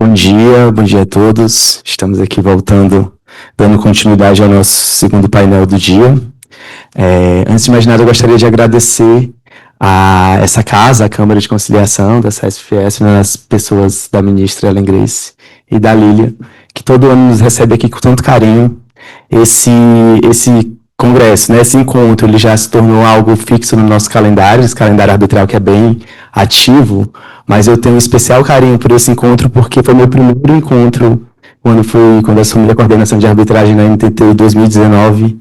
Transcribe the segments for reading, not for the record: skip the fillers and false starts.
Bom dia a todos. Estamos aqui voltando, dando continuidade ao nosso segundo painel do dia. Antes de mais nada, eu gostaria de agradecer a essa casa, a Câmara de Conciliação da SESP-FIES, as pessoas da ministra Ellen Grace e da Lília, que todo ano nos recebe aqui com tanto carinho. Esse congresso, né, esse encontro, ele já se tornou algo fixo no nosso calendário, esse calendário arbitral que é bem ativo, mas eu tenho um especial carinho por esse encontro porque foi meu primeiro encontro quando assumi a coordenação de arbitragem na NTT em 2019,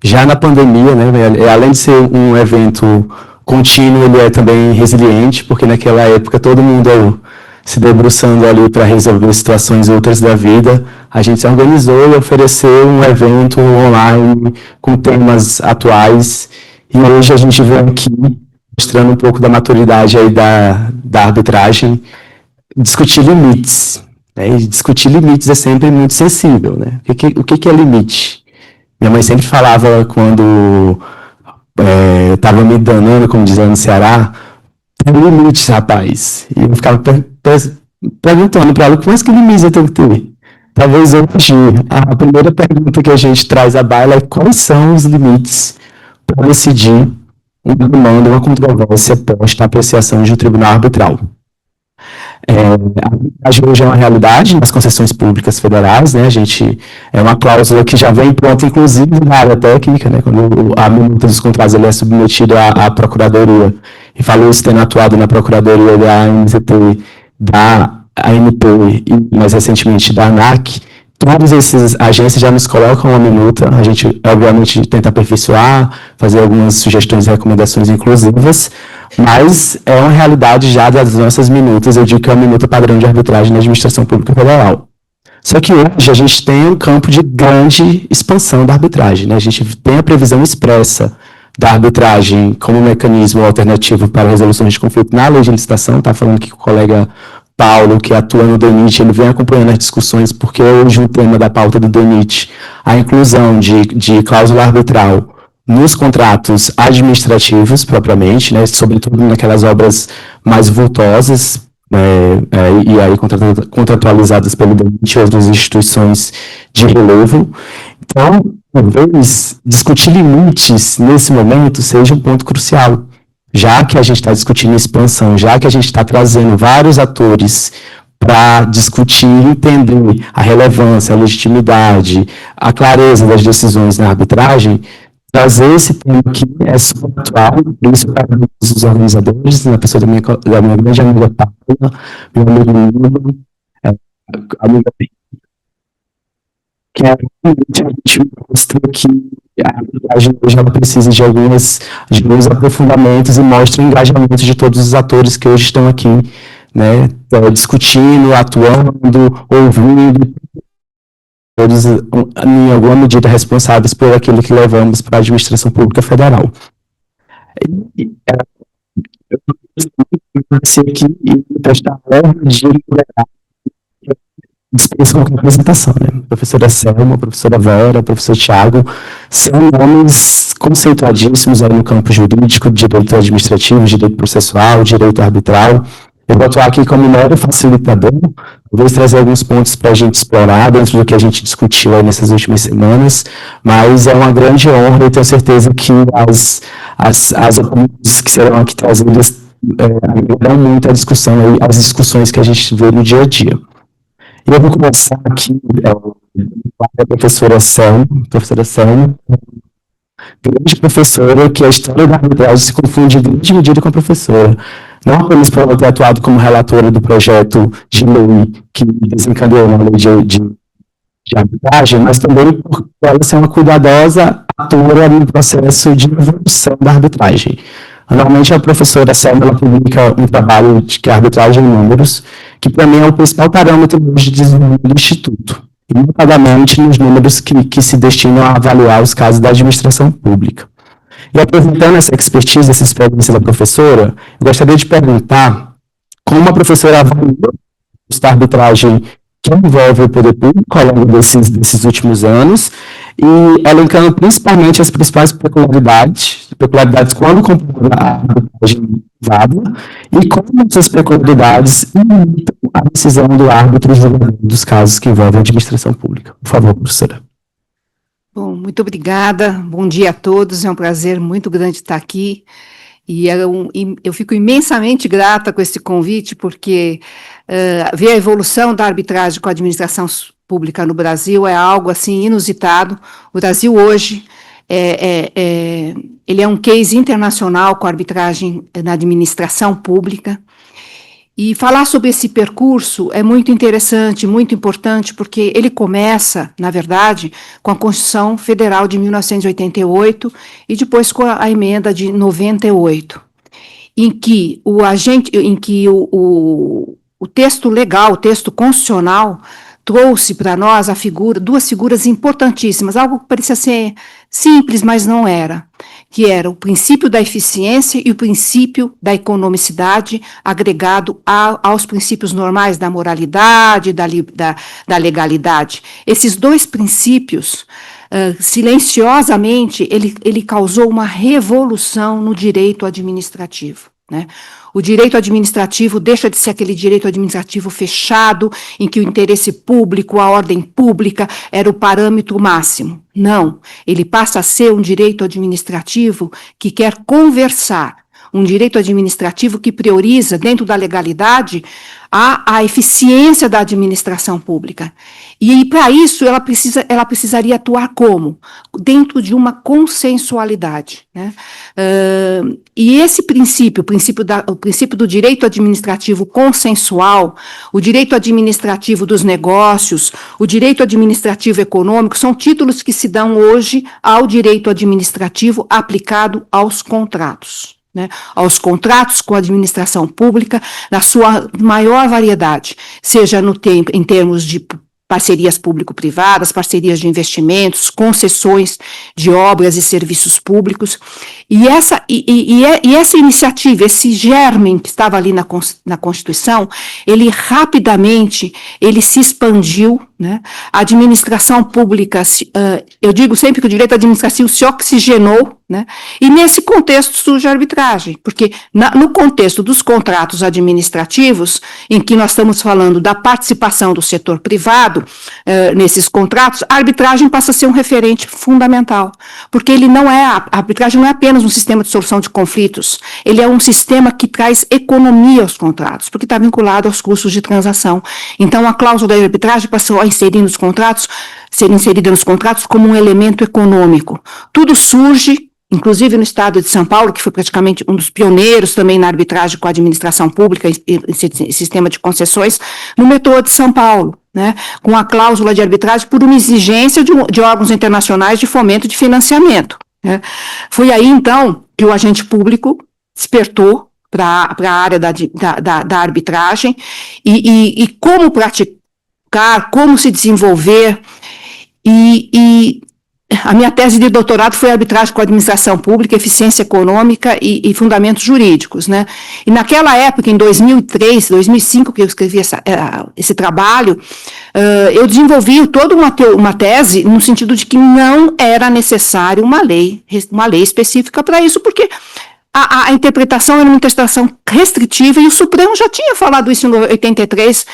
já na pandemia, né, além de ser um evento contínuo, ele é também resiliente, porque naquela época todo mundo se debruçando ali para resolver situações outras da vida, a gente se organizou e ofereceu um evento online com temas atuais, e hoje a gente vem aqui mostrando um pouco da maturidade aí da arbitragem, discutir limites, né? E discutir limites é sempre muito sensível, né? O que é limite? Minha mãe sempre falava quando estava me danando, como diz lá no Ceará, tem limites, rapaz. E eu ficava perguntando para ela, mas que limites eu tenho que ter? Talvez hoje, a primeira pergunta que a gente traz à baila é quais são os limites para decidir uma demanda, uma controvérsia posta à apreciação de um tribunal arbitral. A arbitragem hoje é uma realidade nas concessões públicas federais, né? É uma cláusula que já vem pronta, inclusive na área técnica, né? Quando a minuta dos contratos ele é submetida à Procuradoria, e falou isso tendo atuado na Procuradoria da ANTT, da ANP e mais recentemente da ANAC, todas essas agências já nos colocam uma minuta, a gente obviamente tenta aperfeiçoar, fazer algumas sugestões e recomendações inclusivas, mas é uma realidade já das nossas minutas, eu digo que é uma minuta padrão de arbitragem na administração pública federal. Só que hoje a gente tem um campo de grande expansão da arbitragem, né? A gente tem a previsão expressa da arbitragem como mecanismo alternativo para resoluções de conflito na lei de licitação, está falando que o colega Paulo, que atua no DENIT, ele vem acompanhando as discussões, porque hoje o tema da pauta do DENIT, a inclusão de cláusula arbitral nos contratos administrativos, propriamente, né, sobretudo naquelas obras mais vultosas, e aí contratualizadas pelo DENIT e outras instituições de relevo. Então, talvez discutir limites nesse momento seja um ponto crucial, já que a gente está discutindo expansão, já que a gente está trazendo vários atores para discutir e entender a relevância, a legitimidade, a clareza das decisões na arbitragem, trazer esse tema aqui é super atual, principalmente os organizadores, na pessoa da minha grande amiga Paula, meu amigo Nilo, amiga que é realmente a gente mostra que a arbitragem hoje ela precisa de alguns aprofundamentos e mostra o engajamento de todos os atores que hoje estão aqui, né, discutindo, atuando, ouvindo, todos em alguma medida responsáveis por aquilo que levamos para a administração pública federal. Eu estou aqui e prestar ordem de dispensa qualquer apresentação, né? A professora Selma, a professora Vera, o professor Thiago, são nomes conceituadíssimos aí no campo jurídico, direito administrativo, direito processual, direito arbitral. Eu vou atuar aqui como mero facilitador, vou trazer alguns pontos para a gente explorar dentro do que a gente discutiu aí nessas últimas semanas, mas é uma grande honra e tenho certeza que as opiniões que serão aqui trazidas ajudarão muito a discussão, aí, as discussões que a gente vê no dia a dia. E eu vou começar aqui com a professora Selma, grande professora, que a história da arbitragem se confunde em grande medida com a professora. Não apenas por ela ter atuado como relatora do projeto de lei que desencadeou a lei de arbitragem, mas também por ela ser uma cuidadosa atora no processo de evolução da arbitragem. Anualmente, a professora Selma ela publica um trabalho de arbitragem em números, que para mim é o principal parâmetro de desenvolvimento do Instituto, e notadamente nos números que se destinam a avaliar os casos da administração pública. E aproveitando essa expertise, essa experiência da professora, eu gostaria de perguntar como a professora avalia a arbitragem que envolve o poder público ao longo desses últimos anos e elencando principalmente as principais peculiaridades quando comparada à arbitragem privada, e como essas peculiaridades limitam a decisão do árbitro julgador dos casos que envolvem a administração pública. Por favor, professora. Bom, muito obrigada, bom dia a todos, é um prazer muito grande estar aqui, e eu fico imensamente grata com esse convite, porque ver a evolução da arbitragem com a administração pública no Brasil é algo assim inusitado. O Brasil hoje ele é um case internacional com a arbitragem na administração pública, e falar sobre esse percurso é muito interessante, muito importante, porque ele começa, na verdade, com a Constituição Federal de 1988 e depois com a emenda de 98, em que o texto legal, o texto constitucional, trouxe para nós duas figuras importantíssimas, algo que parecia ser simples, mas não era, que era o princípio da eficiência e o princípio da economicidade agregado aos princípios normais da moralidade, da legalidade. Esses dois princípios, silenciosamente, ele causou uma revolução no direito administrativo, né? O direito administrativo deixa de ser aquele direito administrativo fechado, em que o interesse público, a ordem pública, era o parâmetro máximo. Não, ele passa a ser um direito administrativo que quer conversar, um direito administrativo que prioriza, dentro da legalidade, a eficiência da administração pública. E, para isso, ela precisaria atuar como? Dentro de uma consensualidade, né? E esse princípio, o princípio do direito administrativo consensual, o direito administrativo dos negócios, o direito administrativo econômico, são títulos que se dão hoje ao direito administrativo aplicado aos contratos, né, aos contratos com a administração pública, na sua maior variedade, seja em termos de parcerias público-privadas, parcerias de investimentos, concessões de obras e serviços públicos, e essa iniciativa, esse germe que estava ali na Constituição, ele rapidamente, se expandiu, né? A administração pública, eu digo sempre que o direito administrativo se oxigenou, né? E nesse contexto surge a arbitragem, porque no contexto dos contratos administrativos, em que nós estamos falando da participação do setor privado, nesses contratos, a arbitragem passa a ser um referente fundamental, porque a arbitragem não é apenas um sistema de solução de conflitos, ele é um sistema que traz economia aos contratos, porque está vinculado aos custos de transação. Então, a cláusula da arbitragem passou a ser inserida nos contratos como um elemento econômico. Tudo surge, inclusive no estado de São Paulo, que foi praticamente um dos pioneiros também na arbitragem com a administração pública e sistema de concessões, no metrô de São Paulo, né, com a cláusula de arbitragem por uma exigência de órgãos internacionais de fomento de financiamento, né. Foi aí, então, que o agente público despertou para a área da arbitragem e como praticar, como se desenvolver, e a minha tese de doutorado foi arbitragem com a administração pública, eficiência econômica e fundamentos jurídicos, né? E naquela época, em 2003, 2005, que eu escrevi esse trabalho, eu desenvolvi toda uma tese no sentido de que não era necessário uma lei específica para isso, porque a interpretação era uma interpretação restritiva, e o Supremo já tinha falado isso em 83,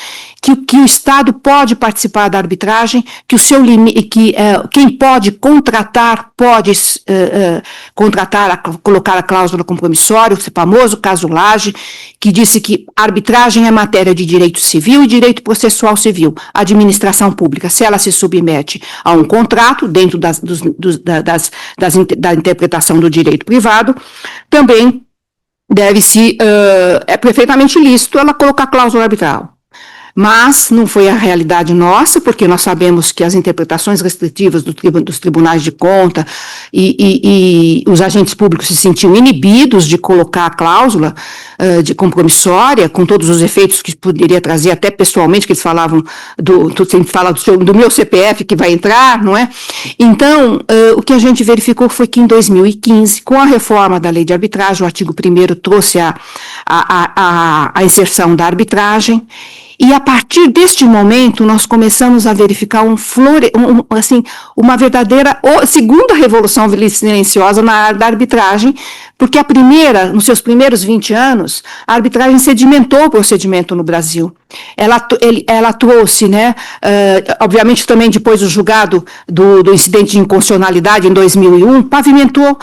que o Estado pode participar da arbitragem, que quem pode contratar, colocar a cláusula compromissória, o famoso caso Lage, que disse que arbitragem é matéria de direito civil e direito processual civil. A administração pública, se ela se submete a um contrato, dentro da interpretação do direito privado, também é perfeitamente lícito ela colocar cláusula arbitral. Mas não foi a realidade nossa, porque nós sabemos que as interpretações restritivas dos tribunais de conta e os agentes públicos se sentiam inibidos de colocar a cláusula de compromissória, com todos os efeitos que poderia trazer, até pessoalmente, que eles falavam, sempre fala do meu CPF que vai entrar, não é? Então, o que a gente verificou foi que em 2015, com a reforma da lei de arbitragem, o artigo 1º trouxe a inserção da arbitragem, E a partir deste momento, nós começamos a verificar uma verdadeira segunda revolução silenciosa na área da arbitragem, porque a primeira, nos seus primeiros 20 anos, a arbitragem sedimentou o procedimento no Brasil. Ela trouxe, né, obviamente também depois do julgado do incidente de inconstitucionalidade em 2001, pavimentou,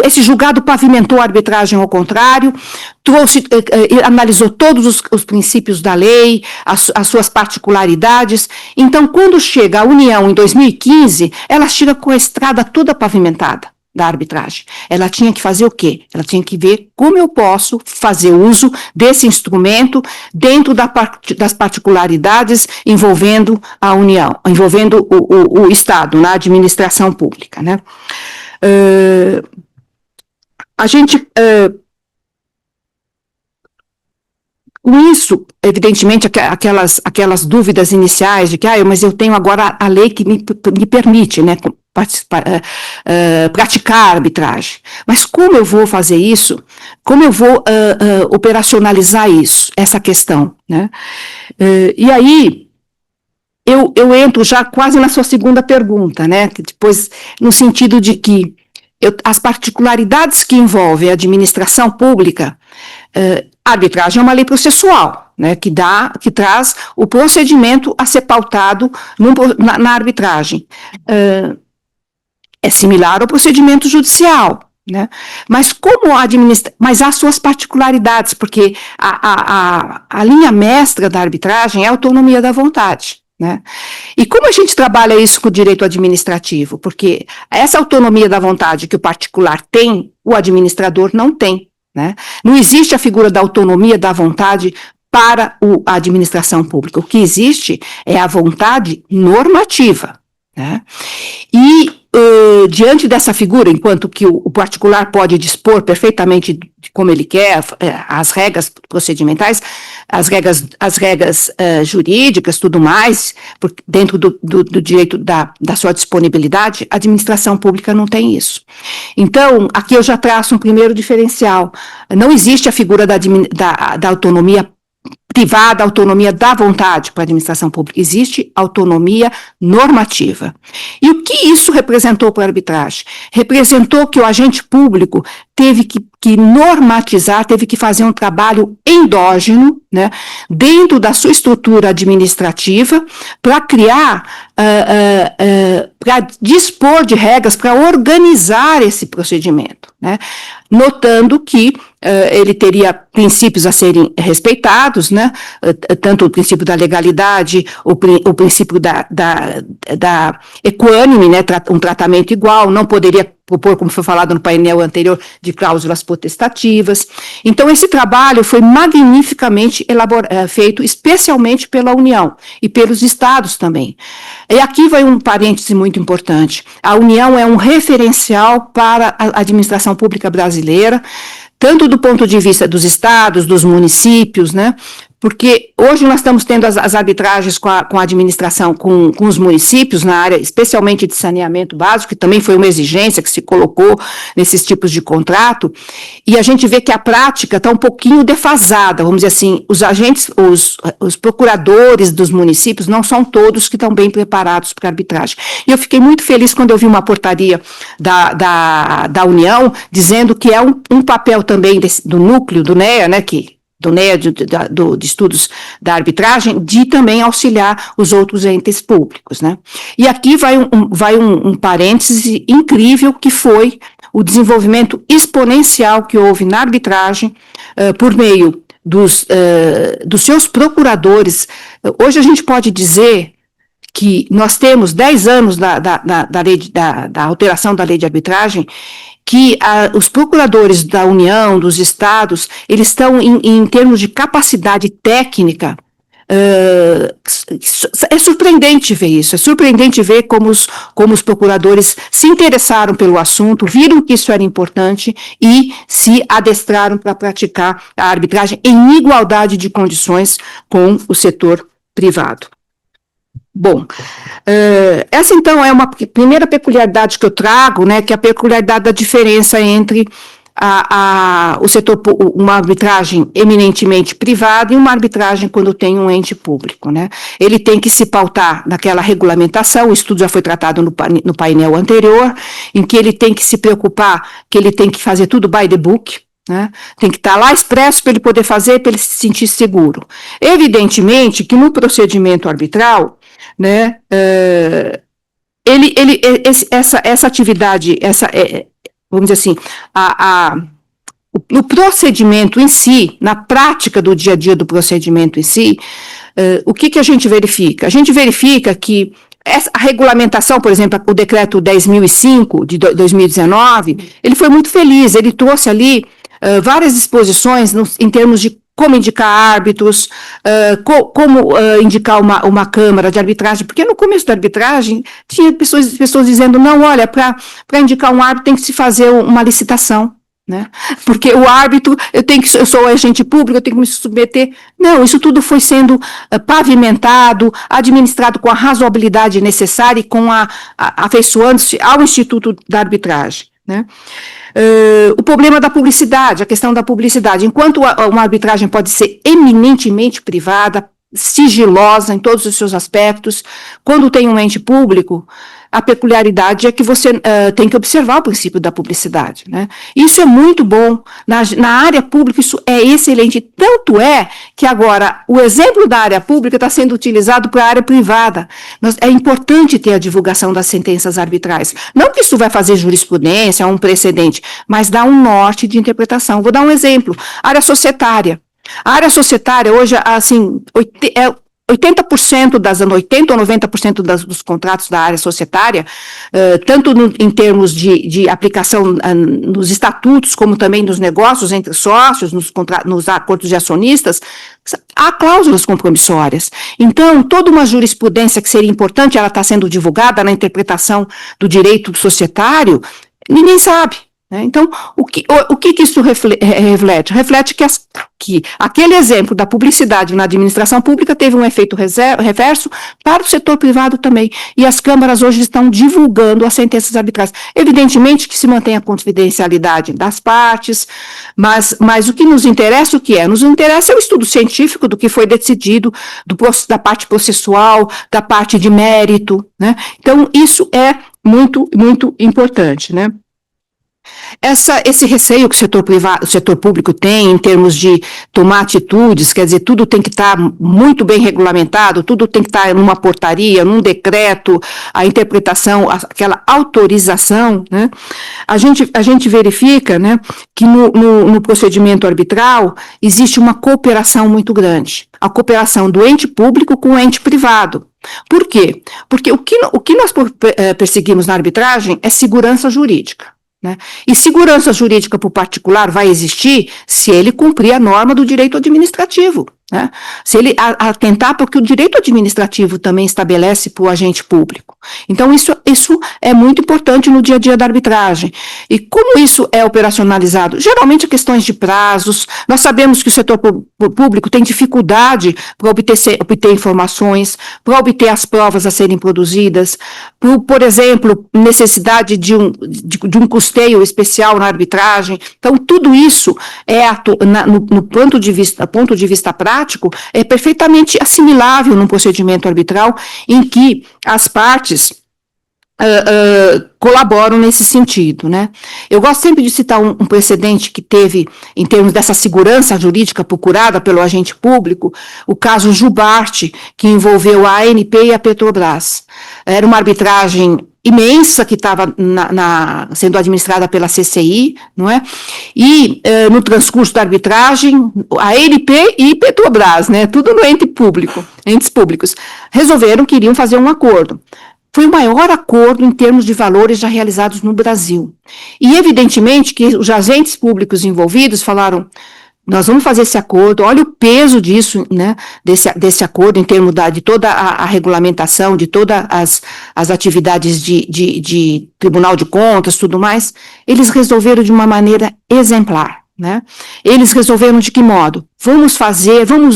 esse julgado pavimentou a arbitragem ao contrário, analisou todos os princípios da lei, as suas particularidades. Então, quando chega a União em 2015, ela chega com a estrada toda pavimentada da arbitragem. Ela tinha que fazer o quê? Ela tinha que ver como eu posso fazer uso desse instrumento dentro das particularidades envolvendo a União, envolvendo o Estado, na administração pública, né? Com isso, evidentemente, aquelas dúvidas iniciais de que, mas eu tenho agora a lei que me permite, né, praticar a arbitragem. Mas como eu vou fazer isso? Como eu vou operacionalizar isso, essa questão, né? E aí, eu entro já quase na sua segunda pergunta, né? Que depois, no sentido de que as particularidades que envolvem a administração pública, a arbitragem é uma lei processual, né, que traz o procedimento a ser pautado na arbitragem. É similar ao procedimento judicial, né? Mas mas há suas particularidades, porque a linha mestra da arbitragem é a autonomia da vontade, né? E como a gente trabalha isso com o direito administrativo? Porque essa autonomia da vontade que o particular tem, o administrador não tem, né? Não existe a figura da autonomia da vontade para a administração pública. O que existe é a vontade normativa, né? E diante dessa figura, enquanto que o particular pode dispor perfeitamente de como ele quer, as regras procedimentais, as regras jurídicas, tudo mais, dentro do direito da sua disponibilidade, a administração pública não tem isso. Então, aqui eu já traço um primeiro diferencial. Não existe a figura da autonomia privada, autonomia da vontade para a administração pública. Existe autonomia normativa. E o que isso representou para a arbitragem? Representou que o agente público teve que normatizar, teve que fazer um trabalho endógeno, né, dentro da sua estrutura administrativa, para criar, para dispor de regras, para organizar esse procedimento, né, notando que ele teria princípios a serem respeitados, né, tanto o princípio da legalidade, o princípio da equânime, né, um tratamento igual, não poderia propor, como foi falado no painel anterior, de cláusulas potestativas. Então, esse trabalho foi magnificamente feito, especialmente pela União e pelos estados também. E aqui vai um parêntese muito importante. A União é um referencial para a administração pública brasileira, tanto do ponto de vista dos estados, dos municípios, né? Porque hoje nós estamos tendo as arbitragens com a administração, com os municípios na área, especialmente de saneamento básico, que também foi uma exigência que se colocou nesses tipos de contrato, e a gente vê que a prática está um pouquinho defasada, vamos dizer assim, os agentes, os procuradores dos municípios não são todos que estão bem preparados para a arbitragem. E eu fiquei muito feliz quando eu vi uma portaria da União, dizendo que é um papel também do núcleo, do NEA, né, do NEA, de estudos da arbitragem, de também auxiliar os outros entes públicos, né? E aqui vai um parêntese incrível, que foi o desenvolvimento exponencial que houve na arbitragem por meio dos seus procuradores. Hoje a gente pode dizer que nós temos 10 anos da alteração da lei de arbitragem, que os procuradores da União, dos estados, eles estão, em termos de capacidade técnica, é surpreendente ver isso, é surpreendente ver como os procuradores se interessaram pelo assunto, viram que isso era importante e se adestraram para praticar a arbitragem em igualdade de condições com o setor privado. Bom, essa então é uma primeira peculiaridade que eu trago, né, que é a peculiaridade da diferença entre o setor, uma arbitragem eminentemente privada e uma arbitragem quando tem um ente público, né? Ele tem que se pautar naquela regulamentação, o estudo já foi tratado no painel anterior, em que ele tem que se preocupar, que ele tem que fazer tudo by the book, né? Tem que estar lá expresso para ele poder fazer, para ele se sentir seguro. Evidentemente que no procedimento arbitral, né, essa atividade, vamos dizer assim, no procedimento em si, na prática do dia a dia do procedimento em si, o que a gente verifica? A gente verifica que a regulamentação, por exemplo, o decreto 10.005 de 2019, ele foi muito feliz, ele trouxe ali várias disposições em termos de como indicar árbitros, como indicar uma câmara de arbitragem, porque no começo da arbitragem tinha pessoas dizendo, não, olha, para indicar um árbitro tem que se fazer uma licitação, né? Porque o árbitro, eu sou agente público, eu tenho que me submeter. Não, isso tudo foi sendo pavimentado, administrado com a razoabilidade necessária e com afeiçoando-se ao Instituto da Arbitragem, né? O problema da publicidade, a questão da publicidade. Enquanto uma arbitragem pode ser eminentemente privada, sigilosa em todos os seus aspectos, quando tem um ente público, a peculiaridade é que você tem que observar o princípio da publicidade, né? Isso é muito bom. Na área pública, isso é excelente. Tanto é que agora o exemplo da área pública está sendo utilizado para a área privada. É importante ter a divulgação das sentenças arbitrais. Não que isso vai fazer jurisprudência, um precedente, mas dá um norte de interpretação. Vou dar um exemplo. Área societária. A área societária hoje, assim, 80% 80 ou 90% dos contratos da área societária, tanto em termos de aplicação nos estatutos, como também nos negócios entre sócios, nos acordos de acionistas, há cláusulas compromissórias. Então, toda uma jurisprudência que seria importante, ela está sendo divulgada na interpretação do direito societário, ninguém sabe. Então, o que isso reflete? Reflete que aquele exemplo da publicidade na administração pública teve um efeito reverso para o setor privado também, e as câmaras hoje estão divulgando as sentenças arbitrais. Evidentemente que se mantém a confidencialidade das partes, mas o que nos interessa, o que é? Nos interessa é o estudo científico do que foi decidido, da parte processual, da parte de mérito, né? Então, isso é muito, muito importante, né? Esse receio que o setor público tem em termos de tomar atitudes, quer dizer, tudo tem que estar muito bem regulamentado, tudo tem que estar numa portaria, num decreto, a interpretação, aquela autorização, né? A gente verifica, né, que no procedimento arbitral existe uma cooperação muito grande, a cooperação do ente público com o ente privado. Por quê? Porque o que nós perseguimos na arbitragem é segurança jurídica, né? E segurança jurídica para o particular vai existir se ele cumprir a norma do direito administrativo, né? Se ele atentar para o que o direito administrativo também estabelece para o agente público. Então, isso é muito importante no dia a dia da arbitragem. E como isso é operacionalizado? Geralmente, questões de prazos. Nós sabemos que o setor público tem dificuldade para obter informações, para obter as provas a serem produzidas, por exemplo, necessidade de um custeio especial na arbitragem. Então, tudo isso no ponto de vista prático, é perfeitamente assimilável num procedimento arbitral em que as partes colaboram nesse sentido, né? Eu gosto sempre de citar um precedente que teve, em termos dessa segurança jurídica procurada pelo agente público, o caso Jubarte, que envolveu a ANP e a Petrobras. Era uma arbitragem imensa que estava sendo administrada pela CCI, não é? E no transcurso da arbitragem, a ANP e Petrobras, né? Tudo no ente público, entes públicos, resolveram que iriam fazer um acordo. Foi o maior acordo em termos de valores já realizados no Brasil. E, evidentemente, que os agentes públicos envolvidos falaram, nós vamos fazer esse acordo, olha o peso disso, né, desse acordo em termos de toda a regulamentação, de todas as atividades de Tribunal de Contas, tudo mais. Eles resolveram de uma maneira exemplar, né? Eles resolveram de que modo? Vamos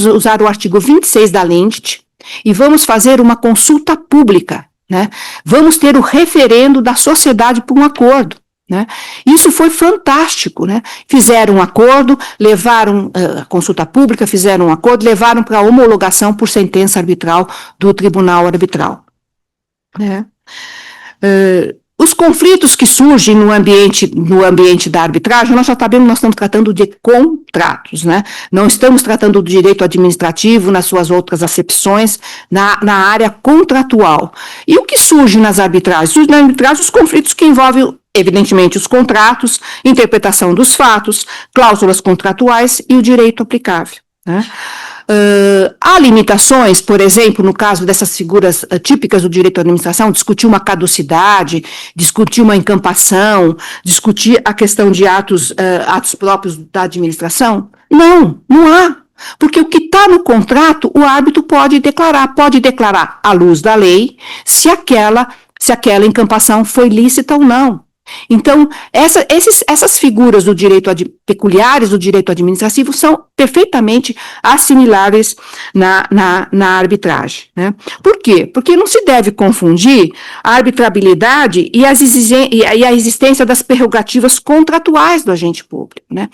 usar o artigo 26 da LINDT e vamos fazer uma consulta pública, né? Vamos ter o referendo da sociedade por um acordo, né? Isso foi fantástico, né? Fizeram um acordo, levaram a consulta pública, fizeram um acordo, levaram para homologação por sentença arbitral do Tribunal Arbitral, né? Os conflitos que surgem no ambiente da arbitragem, nós já sabemos, nós estamos tratando de contratos, né? Não estamos tratando do direito administrativo nas suas outras acepções, na área contratual. E o que surge nas arbitragens? Surge nas arbitragens os conflitos que envolvem, evidentemente, os contratos, interpretação dos fatos, cláusulas contratuais e o direito aplicável, né? Há limitações, por exemplo, no caso dessas figuras típicas do direito à administração, discutir uma caducidade, discutir uma incampação, discutir a questão de atos próprios da administração? Não, não há. Porque o que está no contrato, o árbitro pode declarar à luz da lei se aquela incampação foi lícita ou não. Então, essas figuras do peculiares do direito administrativo são perfeitamente assimiláveis na arbitragem, né? Por quê? Porque não se deve confundir a arbitrabilidade e a existência das prerrogativas contratuais do agente público, né?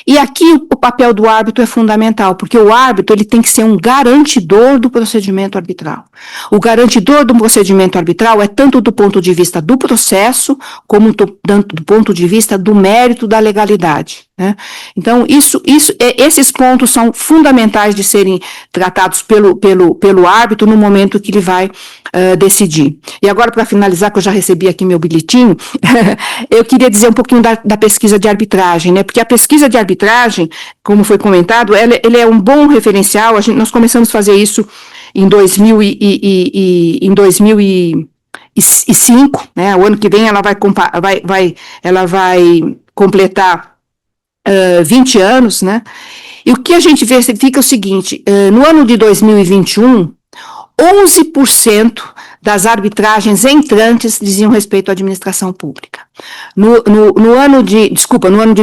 E aqui o papel do árbitro é fundamental, porque o árbitro ele tem que ser um garantidor do procedimento arbitral. O garantidor do procedimento arbitral é tanto do ponto de vista do processo, como do ponto de vista do mérito da legalidade, né? Então, esses pontos são fundamentais de serem tratados pelo árbitro no momento que ele vai decidir. E agora, para finalizar, que eu já recebi aqui meu bilhetinho, eu queria dizer um pouquinho da pesquisa de arbitragem, né? Porque a pesquisa de arbitragem, como foi comentado, ele é um bom referencial. Nós começamos a fazer isso em 2005, né? O ano que vem ela vai completar 20 anos, né? E o que a gente verifica é o seguinte: no ano de 2021, 11% das arbitragens entrantes diziam respeito à administração pública. No ano de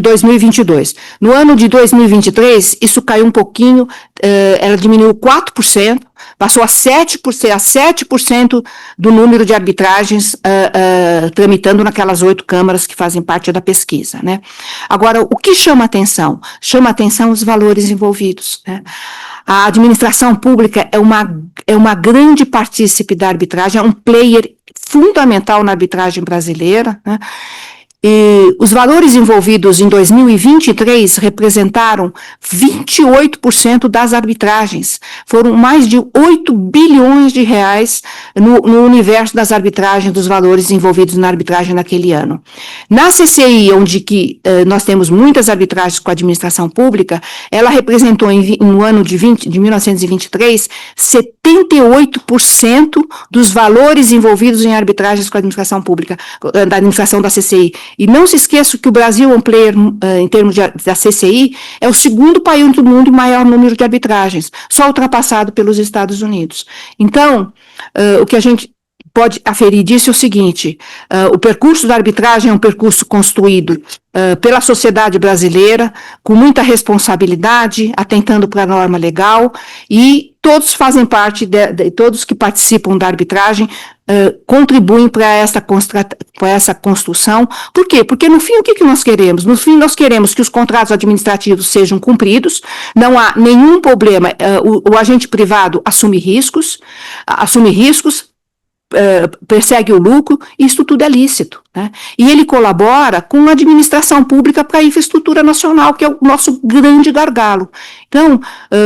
2022. No ano de 2023, isso caiu um pouquinho, ela diminuiu 4%, passou a 7% do número de arbitragens tramitando naquelas 8 câmaras que fazem parte da pesquisa, né? Agora, o que chama atenção? Chama atenção os valores envolvidos, né? A administração pública é uma grande partícipe da arbitragem, é um player fundamental na arbitragem brasileira, né? E os valores envolvidos em 2023 representaram 28% das arbitragens. Foram mais de 8 bilhões de reais no universo das arbitragens, dos valores envolvidos na arbitragem naquele ano. Na CCI, onde nós temos muitas arbitragens com a administração pública, ela representou no ano de 1923, 78% dos valores envolvidos em arbitragens com a administração pública, da administração da CCI. E não se esqueça que o Brasil é um player, em termos da CCI, é o segundo país do mundo em maior número de arbitragens, só ultrapassado pelos Estados Unidos. Então, o que a gente pode aferir disso é o seguinte: o percurso da arbitragem é um percurso construído pela sociedade brasileira, com muita responsabilidade, atentando para a norma legal, e todos fazem parte, todos que participam da arbitragem contribuem para essa construção. Por quê? Porque no fim, o que nós queremos? No fim, nós queremos que os contratos administrativos sejam cumpridos, não há nenhum problema, o agente privado assume riscos, persegue o lucro, isso tudo é lícito, né? E ele colabora com a administração pública para a infraestrutura nacional, que é o nosso grande gargalo. Então,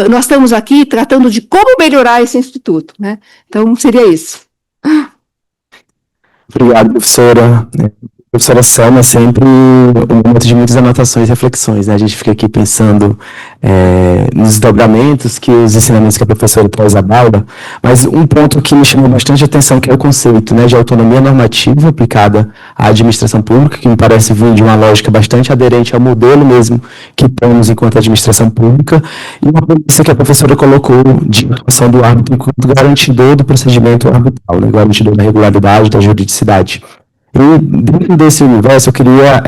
nós estamos aqui tratando de como melhorar esse instituto, né? Então, seria isso. Obrigado, professora. Professora Selma, sempre um momento de muitas anotações e reflexões, né? A gente fica aqui pensando nos desdobramentos que os ensinamentos que a professora traz à baila, mas um ponto que me chamou bastante atenção, que é o conceito, né, de autonomia normativa aplicada à administração pública, que me parece vir de uma lógica bastante aderente ao modelo mesmo que temos enquanto administração pública, e uma premissa que a professora colocou de atuação do árbitro enquanto garantidor do procedimento arbitral, né, garantidor da regularidade, da juridicidade. E dentro desse universo, eu queria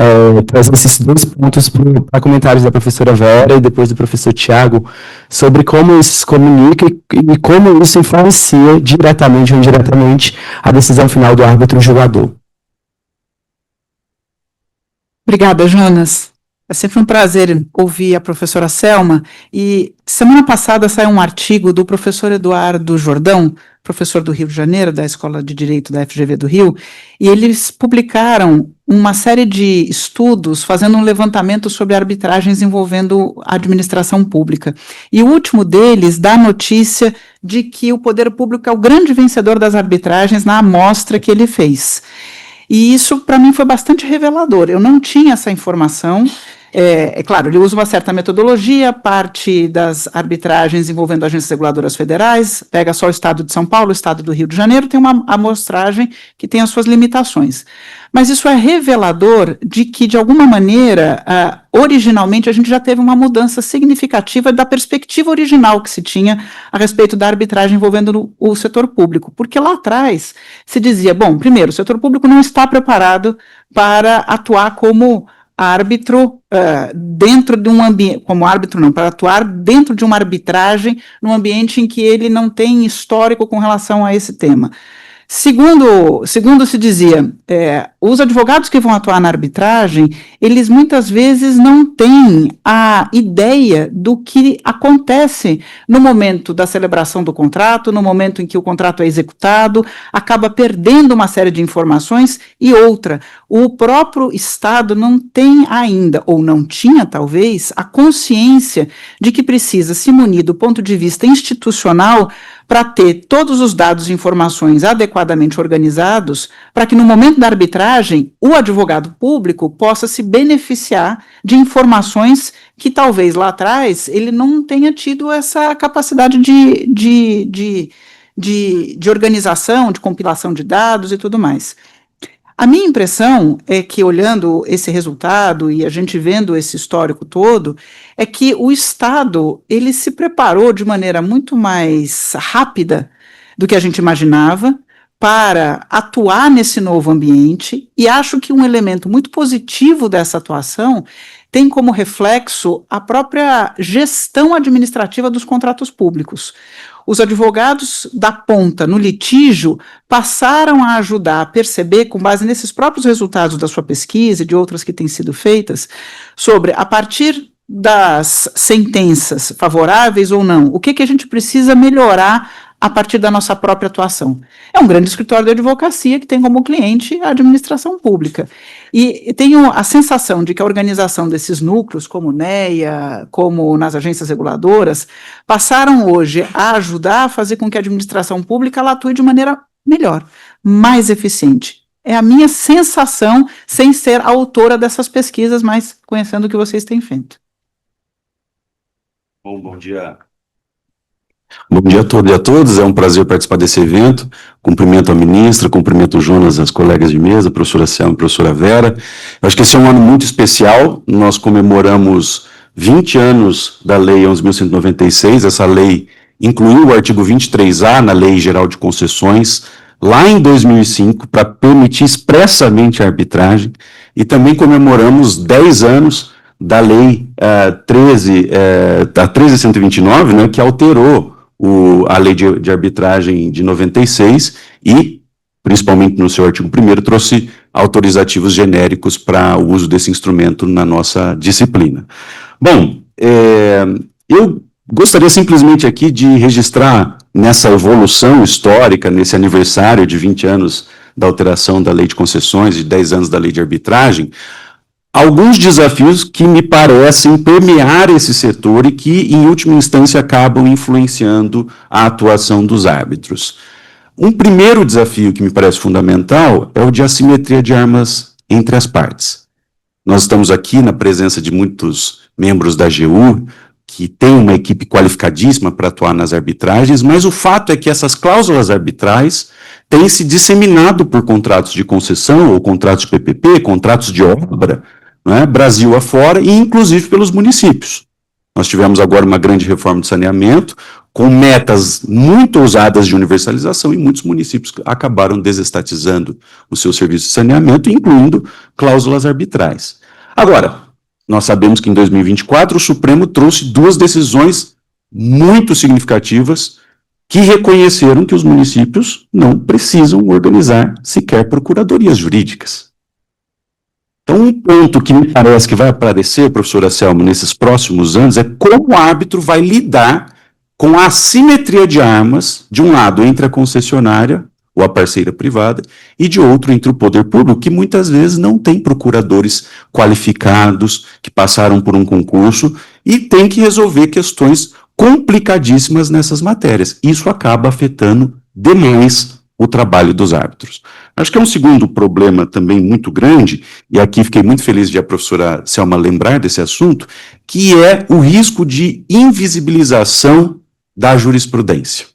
trazer esses 2 pontos para comentários da professora Vera e depois do professor Tiago, sobre como isso se comunica e como isso influencia diretamente ou indiretamente a decisão final do árbitro julgador. Obrigada, Jonas. É sempre um prazer ouvir a professora Selma. E semana passada saiu um artigo do professor Eduardo Jordão, professor do Rio de Janeiro, da Escola de Direito da FGV do Rio, e eles publicaram uma série de estudos fazendo um levantamento sobre arbitragens envolvendo a administração pública. E o último deles dá a notícia de que o poder público é o grande vencedor das arbitragens na amostra que ele fez. E isso, para mim, foi bastante revelador. Eu não tinha essa informação. É claro, ele usa uma certa metodologia, parte das arbitragens envolvendo agências reguladoras federais, pega só o Estado de São Paulo, o Estado do Rio de Janeiro, tem uma amostragem que tem as suas limitações. Mas isso é revelador de que, de alguma maneira, originalmente, a gente já teve uma mudança significativa da perspectiva original que se tinha a respeito da arbitragem envolvendo o setor público. Porque lá atrás se dizia, bom, primeiro, o setor público não está preparado para atuar como árbitro dentro de um ambiente, como árbitro não, para atuar dentro de uma arbitragem num ambiente em que ele não tem histórico com relação a esse tema. Segundo se dizia, os advogados que vão atuar na arbitragem, eles muitas vezes não têm a ideia do que acontece no momento da celebração do contrato, no momento em que o contrato é executado, acaba perdendo uma série de informações. E outra, o próprio Estado não tem ainda, ou não tinha talvez, a consciência de que precisa se munir do ponto de vista institucional para ter todos os dados e informações adequadamente organizados, para que no momento da arbitragem o advogado público possa se beneficiar de informações que talvez lá atrás ele não tenha tido essa capacidade de organização, de compilação de dados e tudo mais. A minha impressão é que, olhando esse resultado e a gente vendo esse histórico todo, é que o Estado ele se preparou de maneira muito mais rápida do que a gente imaginava para atuar nesse novo ambiente, e acho que um elemento muito positivo dessa atuação tem como reflexo a própria gestão administrativa dos contratos públicos. Os advogados da ponta no litígio passaram a ajudar a perceber, com base nesses próprios resultados da sua pesquisa e de outras que têm sido feitas, sobre, a partir das sentenças favoráveis ou não, o que a gente precisa melhorar a partir da nossa própria atuação. É um grande escritório de advocacia que tem como cliente a administração pública. E tenho a sensação de que a organização desses núcleos, como o NEA, como nas agências reguladoras, passaram hoje a ajudar a fazer com que a administração pública ela atue de maneira melhor, mais eficiente. É a minha sensação, sem ser a autora dessas pesquisas, mas conhecendo o que vocês têm feito. Bom dia. Bom dia a todos e a todas, é um prazer participar desse evento. Cumprimento a ministra, cumprimento o Jonas, as colegas de mesa, a professora Selma e a professora Vera. Eu acho que esse é um ano muito especial, nós comemoramos 20 anos da Lei 11.196, essa lei incluiu o artigo 23A na Lei Geral de Concessões, lá em 2005, para permitir expressamente a arbitragem, e também comemoramos 10 anos da Lei 13.129, né, que alterou a lei de arbitragem de 96 e, principalmente no seu artigo 1º, trouxe autorizativos genéricos para o uso desse instrumento na nossa disciplina. Bom, eu gostaria simplesmente aqui de registrar nessa evolução histórica, nesse aniversário de 20 anos da alteração da lei de concessões, de 10 anos da lei de arbitragem, alguns desafios que me parecem permear esse setor e que, em última instância, acabam influenciando a atuação dos árbitros. Um primeiro desafio que me parece fundamental é o de assimetria de armas entre as partes. Nós estamos aqui na presença de muitos membros da AGU, que tem uma equipe qualificadíssima para atuar nas arbitragens, mas o fato é que essas cláusulas arbitrais têm se disseminado por contratos de concessão ou contratos de PPP, contratos de obra, né, Brasil afora, e inclusive pelos municípios. Nós tivemos agora uma grande reforma de saneamento, com metas muito ousadas de universalização, e muitos municípios acabaram desestatizando o seu serviço de saneamento, incluindo cláusulas arbitrais. Agora, nós sabemos que em 2024 o Supremo trouxe duas decisões muito significativas que reconheceram que os municípios não precisam organizar sequer procuradorias jurídicas. Então, um ponto que me parece que vai aparecer, professora Selma, nesses próximos anos, é como o árbitro vai lidar com a assimetria de armas, de um lado entre a concessionária ou a parceira privada, e de outro entre o poder público, que muitas vezes não tem procuradores qualificados, que passaram por um concurso, e tem que resolver questões complicadíssimas nessas matérias. Isso acaba afetando demais o trabalho dos árbitros. Acho que é um segundo problema também muito grande, e aqui fiquei muito feliz de a professora Selma lembrar desse assunto, que é o risco de invisibilização da jurisprudência.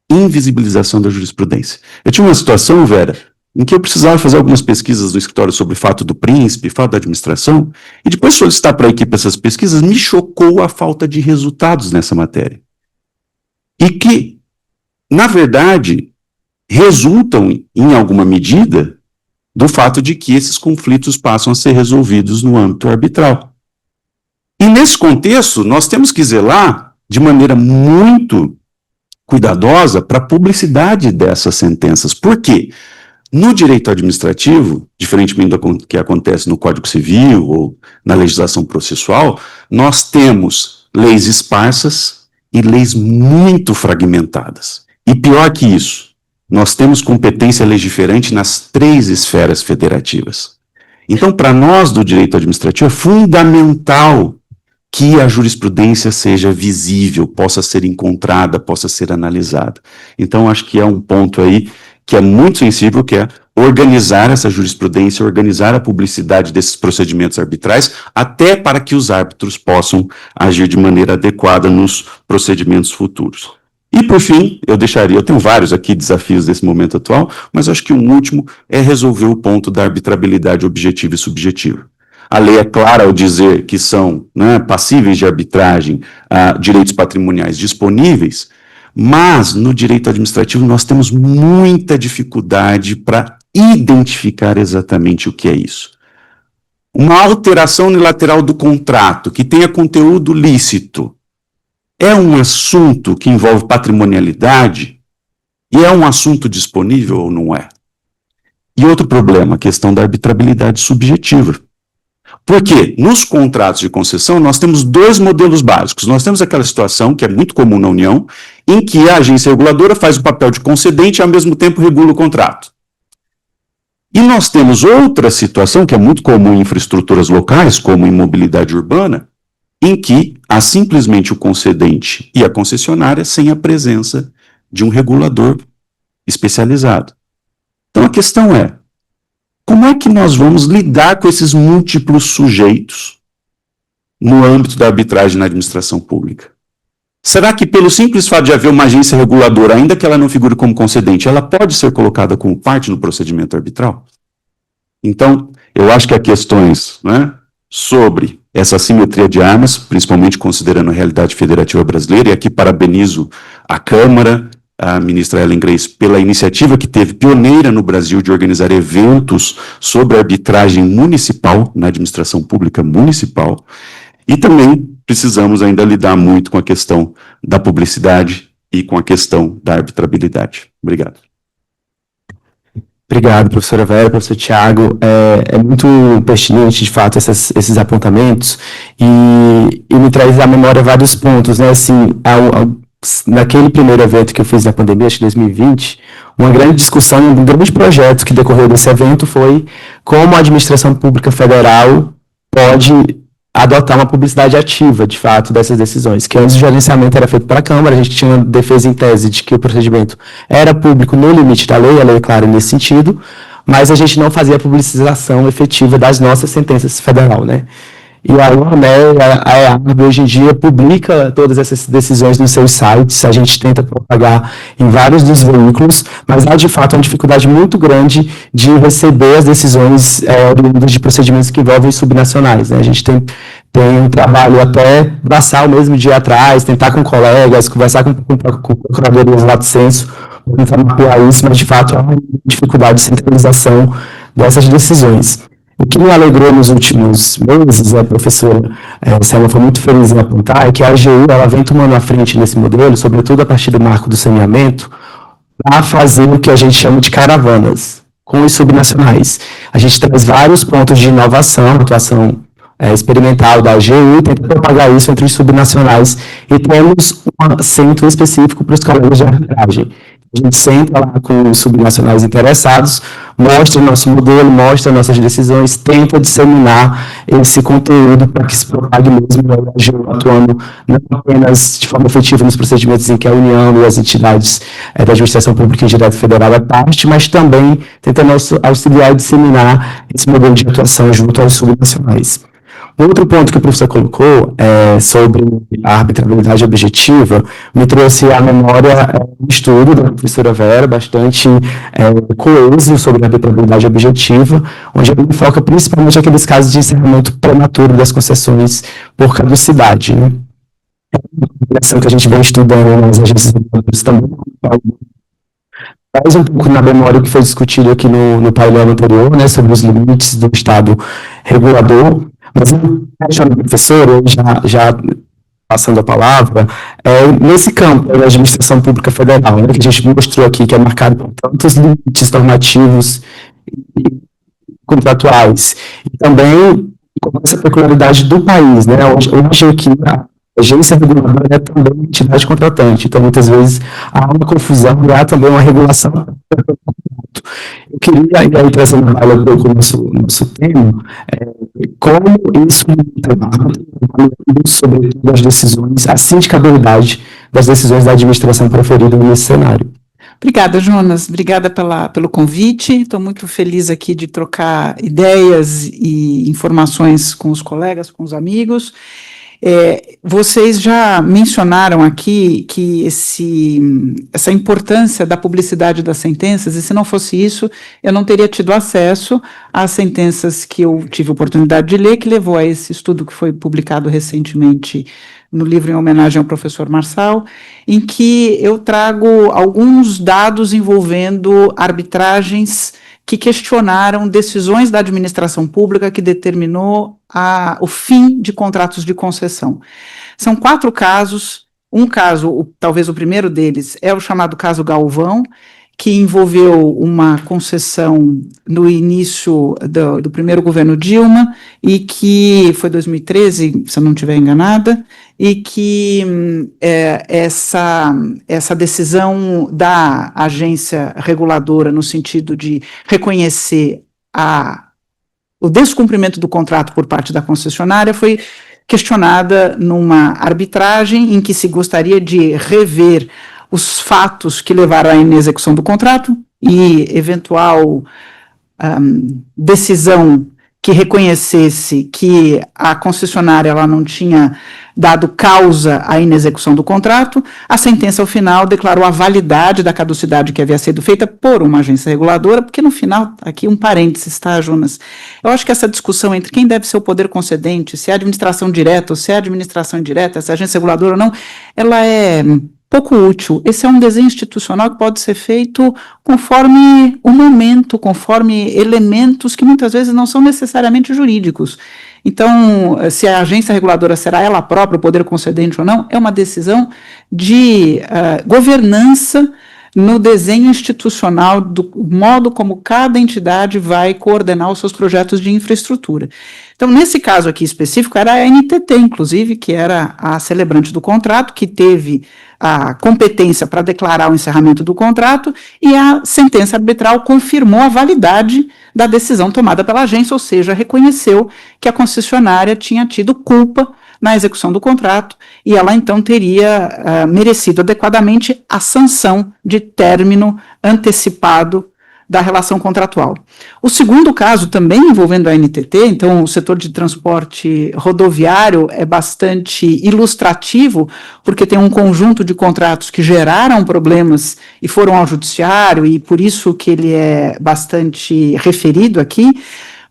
Invisibilização da jurisprudência. Eu tinha uma situação, Vera, em que eu precisava fazer algumas pesquisas no escritório sobre fato do príncipe, fato da administração, e depois solicitar para a equipe essas pesquisas, me chocou a falta de resultados nessa matéria. E que, na verdade, resultam, em alguma medida, do fato de que esses conflitos passam a ser resolvidos no âmbito arbitral. E nesse contexto, nós temos que zelar de maneira muito cuidadosa para a publicidade dessas sentenças. Por quê? No direito administrativo, diferentemente do que acontece no Código Civil ou na legislação processual, nós temos leis esparsas e leis muito fragmentadas. E pior que isso, nós temos competência legiferante nas 3 esferas federativas. Então, para nós do direito administrativo, é fundamental que a jurisprudência seja visível, possa ser encontrada, possa ser analisada. Então, acho que é um ponto aí que é muito sensível, que é organizar essa jurisprudência, organizar a publicidade desses procedimentos arbitrais, até para que os árbitros possam agir de maneira adequada nos procedimentos futuros. E, por fim, eu tenho vários aqui desafios desse momento atual, mas acho que um último é resolver o ponto da arbitrabilidade objetiva e subjetiva. A lei é clara ao dizer que são, né, passíveis de arbitragem, direitos patrimoniais disponíveis, mas no direito administrativo nós temos muita dificuldade para identificar exatamente o que é isso. Uma alteração unilateral do contrato que tenha conteúdo lícito é um assunto que envolve patrimonialidade e é um assunto disponível ou não é? E outro problema, a questão da arbitrabilidade subjetiva. Porque nos contratos de concessão nós temos 2 modelos básicos. Nós temos aquela situação, que é muito comum na União, em que a agência reguladora faz o papel de concedente e ao mesmo tempo regula o contrato. E nós temos outra situação, que é muito comum em infraestruturas locais, como em mobilidade urbana, em que há simplesmente o concedente e a concessionária sem a presença de um regulador especializado. Então a questão é, como é que nós vamos lidar com esses múltiplos sujeitos no âmbito da arbitragem na administração pública? Será que pelo simples fato de haver uma agência reguladora, ainda que ela não figure como concedente, ela pode ser colocada como parte no procedimento arbitral? Então, eu acho que há questões, né, sobre essa assimetria de armas, principalmente considerando a realidade federativa brasileira, e aqui parabenizo a Câmara, a ministra Ellen Grace, pela iniciativa que teve, pioneira no Brasil, de organizar eventos sobre arbitragem municipal, na administração pública municipal, e também precisamos ainda lidar muito com a questão da publicidade e com a questão da arbitrabilidade. Obrigado. Obrigado, professora Vera, professor Tiago. É muito pertinente, de fato, esses apontamentos, e me traz à memória vários pontos, né, assim, naquele primeiro evento que eu fiz na pandemia, acho que 2020, uma grande discussão, um grande projeto que decorreu desse evento foi como a administração pública federal pode adotar uma publicidade ativa, de fato, dessas decisões, que antes o gerenciamento era feito pela Câmara, a gente tinha uma defesa em tese de que o procedimento era público no limite da lei, a lei é clara nesse sentido, mas a gente não fazia a publicização efetiva das nossas sentenças federal, né? E a EARB hoje em dia publica todas essas decisões nos seus sites, a gente tenta propagar em vários dos veículos, mas há de fato uma dificuldade muito grande de receber as decisões de procedimentos que envolvem subnacionais, né? A gente tem um trabalho até braçal mesmo de ir atrás, tentar com colegas, conversar com procuradorias lá do censo, tentar mapear isso, mas de fato há uma dificuldade de centralização dessas decisões. O que me alegrou nos últimos meses, a professora Selma foi muito feliz em apontar, é que a AGU ela vem tomando a frente nesse modelo, sobretudo a partir do marco do saneamento, para fazer o que a gente chama de caravanas. com os subnacionais. A gente traz vários pontos de inovação, atuação experimental da AGU, tenta propagar isso entre os subnacionais e temos um centro específico para os colegas de arbitragem. A gente senta lá com os subnacionais interessados, mostra o nosso modelo, mostra nossas decisões, tenta disseminar esse conteúdo para que se propague mesmo, a AGU atuando não apenas de forma efetiva nos procedimentos em que a União e as entidades da administração pública indireta federal é parte, mas também tentando auxiliar e disseminar esse modelo de atuação junto aos subnacionais. Outro ponto que o professor colocou sobre a arbitrabilidade objetiva me trouxe à memória um estudo da professora Vera, bastante coeso sobre a arbitrabilidade objetiva, onde ele foca principalmente aqueles casos de encerramento prematuro das concessões por caducidade. Né? É uma questão que a gente vem estudando nas agências reguladoras também, traz um pouco na memória o que foi discutido aqui no painel anterior, né, sobre os limites do Estado regulador. Mas eu acho que o professor, já passando a palavra, nesse campo da administração pública federal, né, que a gente mostrou aqui, que é marcado por tantos limites normativos e contratuais, e também com essa peculiaridade do país, né, hoje aqui a agência reguladora é também uma entidade contratante, então muitas vezes há uma confusão e há também uma regulação. Eu queria, e aí trazendo a aula com o nosso tema, como isso sobre as decisões, a sindicabilidade das decisões da administração preferida nesse cenário. Obrigada, Jonas. Obrigada pelo convite. Estou muito feliz aqui de trocar ideias e informações com os colegas, com os amigos. Vocês já mencionaram aqui que essa importância da publicidade das sentenças, e se não fosse isso, eu não teria tido acesso às sentenças que eu tive oportunidade de ler, que levou a esse estudo que foi publicado recentemente no livro em homenagem ao professor Marçal, em que eu trago alguns dados envolvendo arbitragens que questionaram decisões da administração pública que determinou o fim de contratos de concessão. São 4 casos. Um caso, talvez o primeiro deles, é o chamado caso Galvão, que envolveu uma concessão no início do primeiro governo Dilma, e que foi 2013, se eu não estiver enganada, e que essa decisão da agência reguladora, no sentido de reconhecer o descumprimento do contrato por parte da concessionária, foi questionada numa arbitragem em que se gostaria de rever os fatos que levaram à inexecução do contrato e eventual decisão que reconhecesse que a concessionária ela não tinha dado causa à inexecução do contrato. A sentença, ao final, declarou a validade da caducidade que havia sido feita por uma agência reguladora, porque, no final, aqui um parênteses, tá, Jonas? Eu acho que essa discussão entre quem deve ser o poder concedente, se é a administração direta ou se é a administração indireta, se é a agência reguladora ou não, ela é pouco útil. Esse é um desenho institucional que pode ser feito conforme o momento, conforme elementos que muitas vezes não são necessariamente jurídicos. Então, se a agência reguladora será ela própria o poder concedente ou não, é uma decisão de governança no desenho institucional do modo como cada entidade vai coordenar os seus projetos de infraestrutura. Então, nesse caso aqui específico, era a NTT, inclusive, que era a celebrante do contrato, que teve a competência para declarar o encerramento do contrato, e a sentença arbitral confirmou a validade da decisão tomada pela agência, ou seja, reconheceu que a concessionária tinha tido culpa na execução do contrato, e ela então teria merecido adequadamente a sanção de término antecipado da relação contratual. O segundo caso, também envolvendo a NTT, então o setor de transporte rodoviário é bastante ilustrativo, porque tem um conjunto de contratos que geraram problemas e foram ao judiciário, e por isso que ele é bastante referido aqui.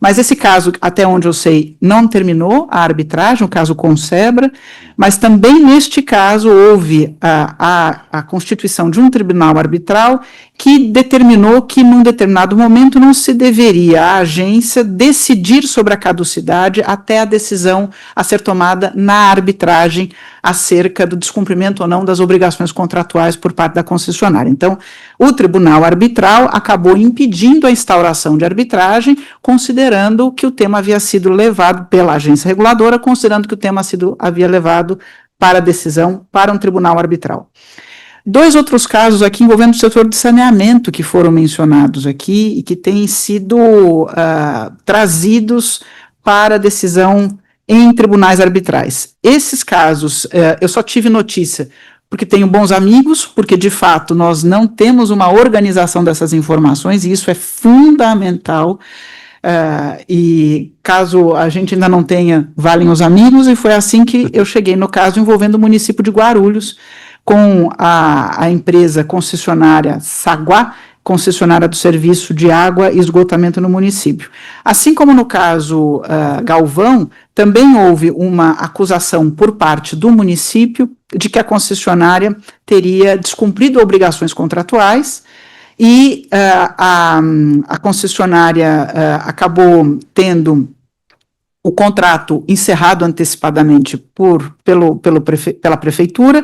mas esse caso, até onde eu sei, não terminou a arbitragem, o caso Consebra, mas também neste caso houve a constituição de um tribunal arbitral que determinou que, num determinado momento, não se deveria a agência decidir sobre a caducidade até a decisão a ser tomada na arbitragem acerca do descumprimento ou não das obrigações contratuais por parte da concessionária. Então, o tribunal arbitral acabou impedindo a instauração de arbitragem, considerando que o tema havia sido levado pela agência reguladora, considerando que o tema havia levado para decisão para um tribunal arbitral. 2 outros casos aqui envolvendo o setor de saneamento que foram mencionados aqui e que têm sido trazidos para decisão em tribunais arbitrais. Esses casos, eu só tive notícia porque tenho bons amigos, porque de fato nós não temos uma organização dessas informações e isso é fundamental. E caso a gente ainda não tenha, valem os amigos, e foi assim que eu cheguei no caso envolvendo o município de Guarulhos, com a empresa concessionária Saguá, concessionária do serviço de água e esgotamento no município. Assim como no caso Galvão, também houve uma acusação por parte do município de que a concessionária teria descumprido obrigações contratuais, e a concessionária acabou tendo o contrato encerrado antecipadamente pela prefeitura,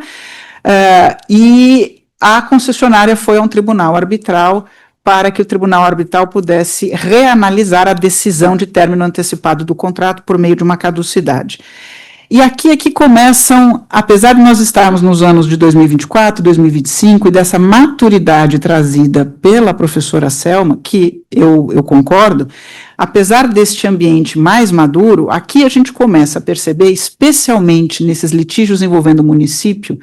e a concessionária foi a um tribunal arbitral para que o tribunal arbitral pudesse reanalisar a decisão de término antecipado do contrato por meio de uma caducidade. E aqui é que começam, apesar de nós estarmos nos anos de 2024, 2025, e dessa maturidade trazida pela professora Selma, que eu concordo, apesar deste ambiente mais maduro, aqui a gente começa a perceber, especialmente nesses litígios envolvendo o município,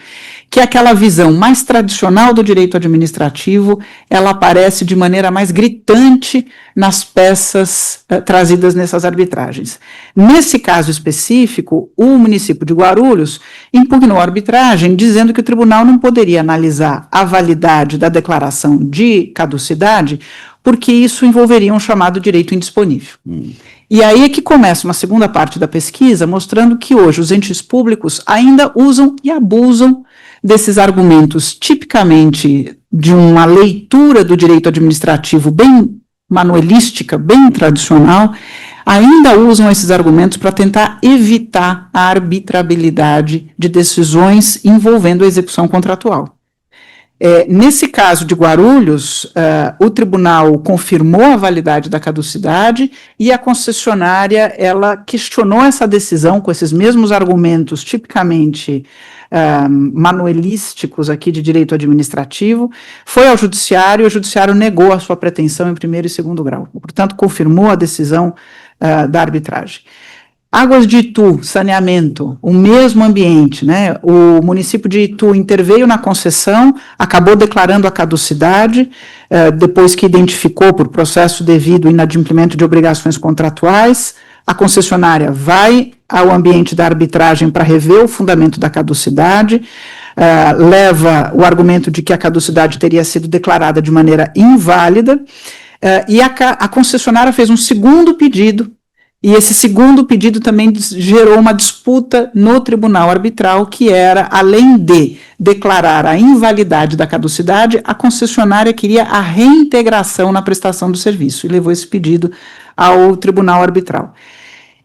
que aquela visão mais tradicional do direito administrativo, ela aparece de maneira mais gritante nas peças trazidas nessas arbitragens. Nesse caso específico, o município de Guarulhos impugnou a arbitragem, dizendo que o tribunal não poderia analisar a validade da declaração de caducidade, porque isso envolveria um chamado direito indisponível. E aí é que começa uma segunda parte da pesquisa, mostrando que hoje os entes públicos ainda usam e abusam desses argumentos tipicamente de uma leitura do direito administrativo bem manuelística, bem tradicional, ainda usam esses argumentos para tentar evitar a arbitrabilidade de decisões envolvendo a execução contratual. Nesse caso de Guarulhos, o tribunal confirmou a validade da caducidade e a concessionária, ela questionou essa decisão com esses mesmos argumentos tipicamente manuelísticos aqui de direito administrativo, foi ao judiciário e o judiciário negou a sua pretensão em primeiro e segundo grau, portanto confirmou a decisão da arbitragem. Águas de Itu, saneamento, o mesmo ambiente, né? O município de Itu interveio na concessão, acabou declarando a caducidade, depois que identificou por processo devido o inadimplemento de obrigações contratuais, a concessionária vai ao ambiente da arbitragem para rever o fundamento da caducidade, leva o argumento de que a caducidade teria sido declarada de maneira inválida, e a concessionária fez um segundo pedido, e esse segundo pedido também gerou uma disputa no tribunal arbitral, que era, além de declarar a invalidade da caducidade, a concessionária queria a reintegração na prestação do serviço, e levou esse pedido ao tribunal arbitral.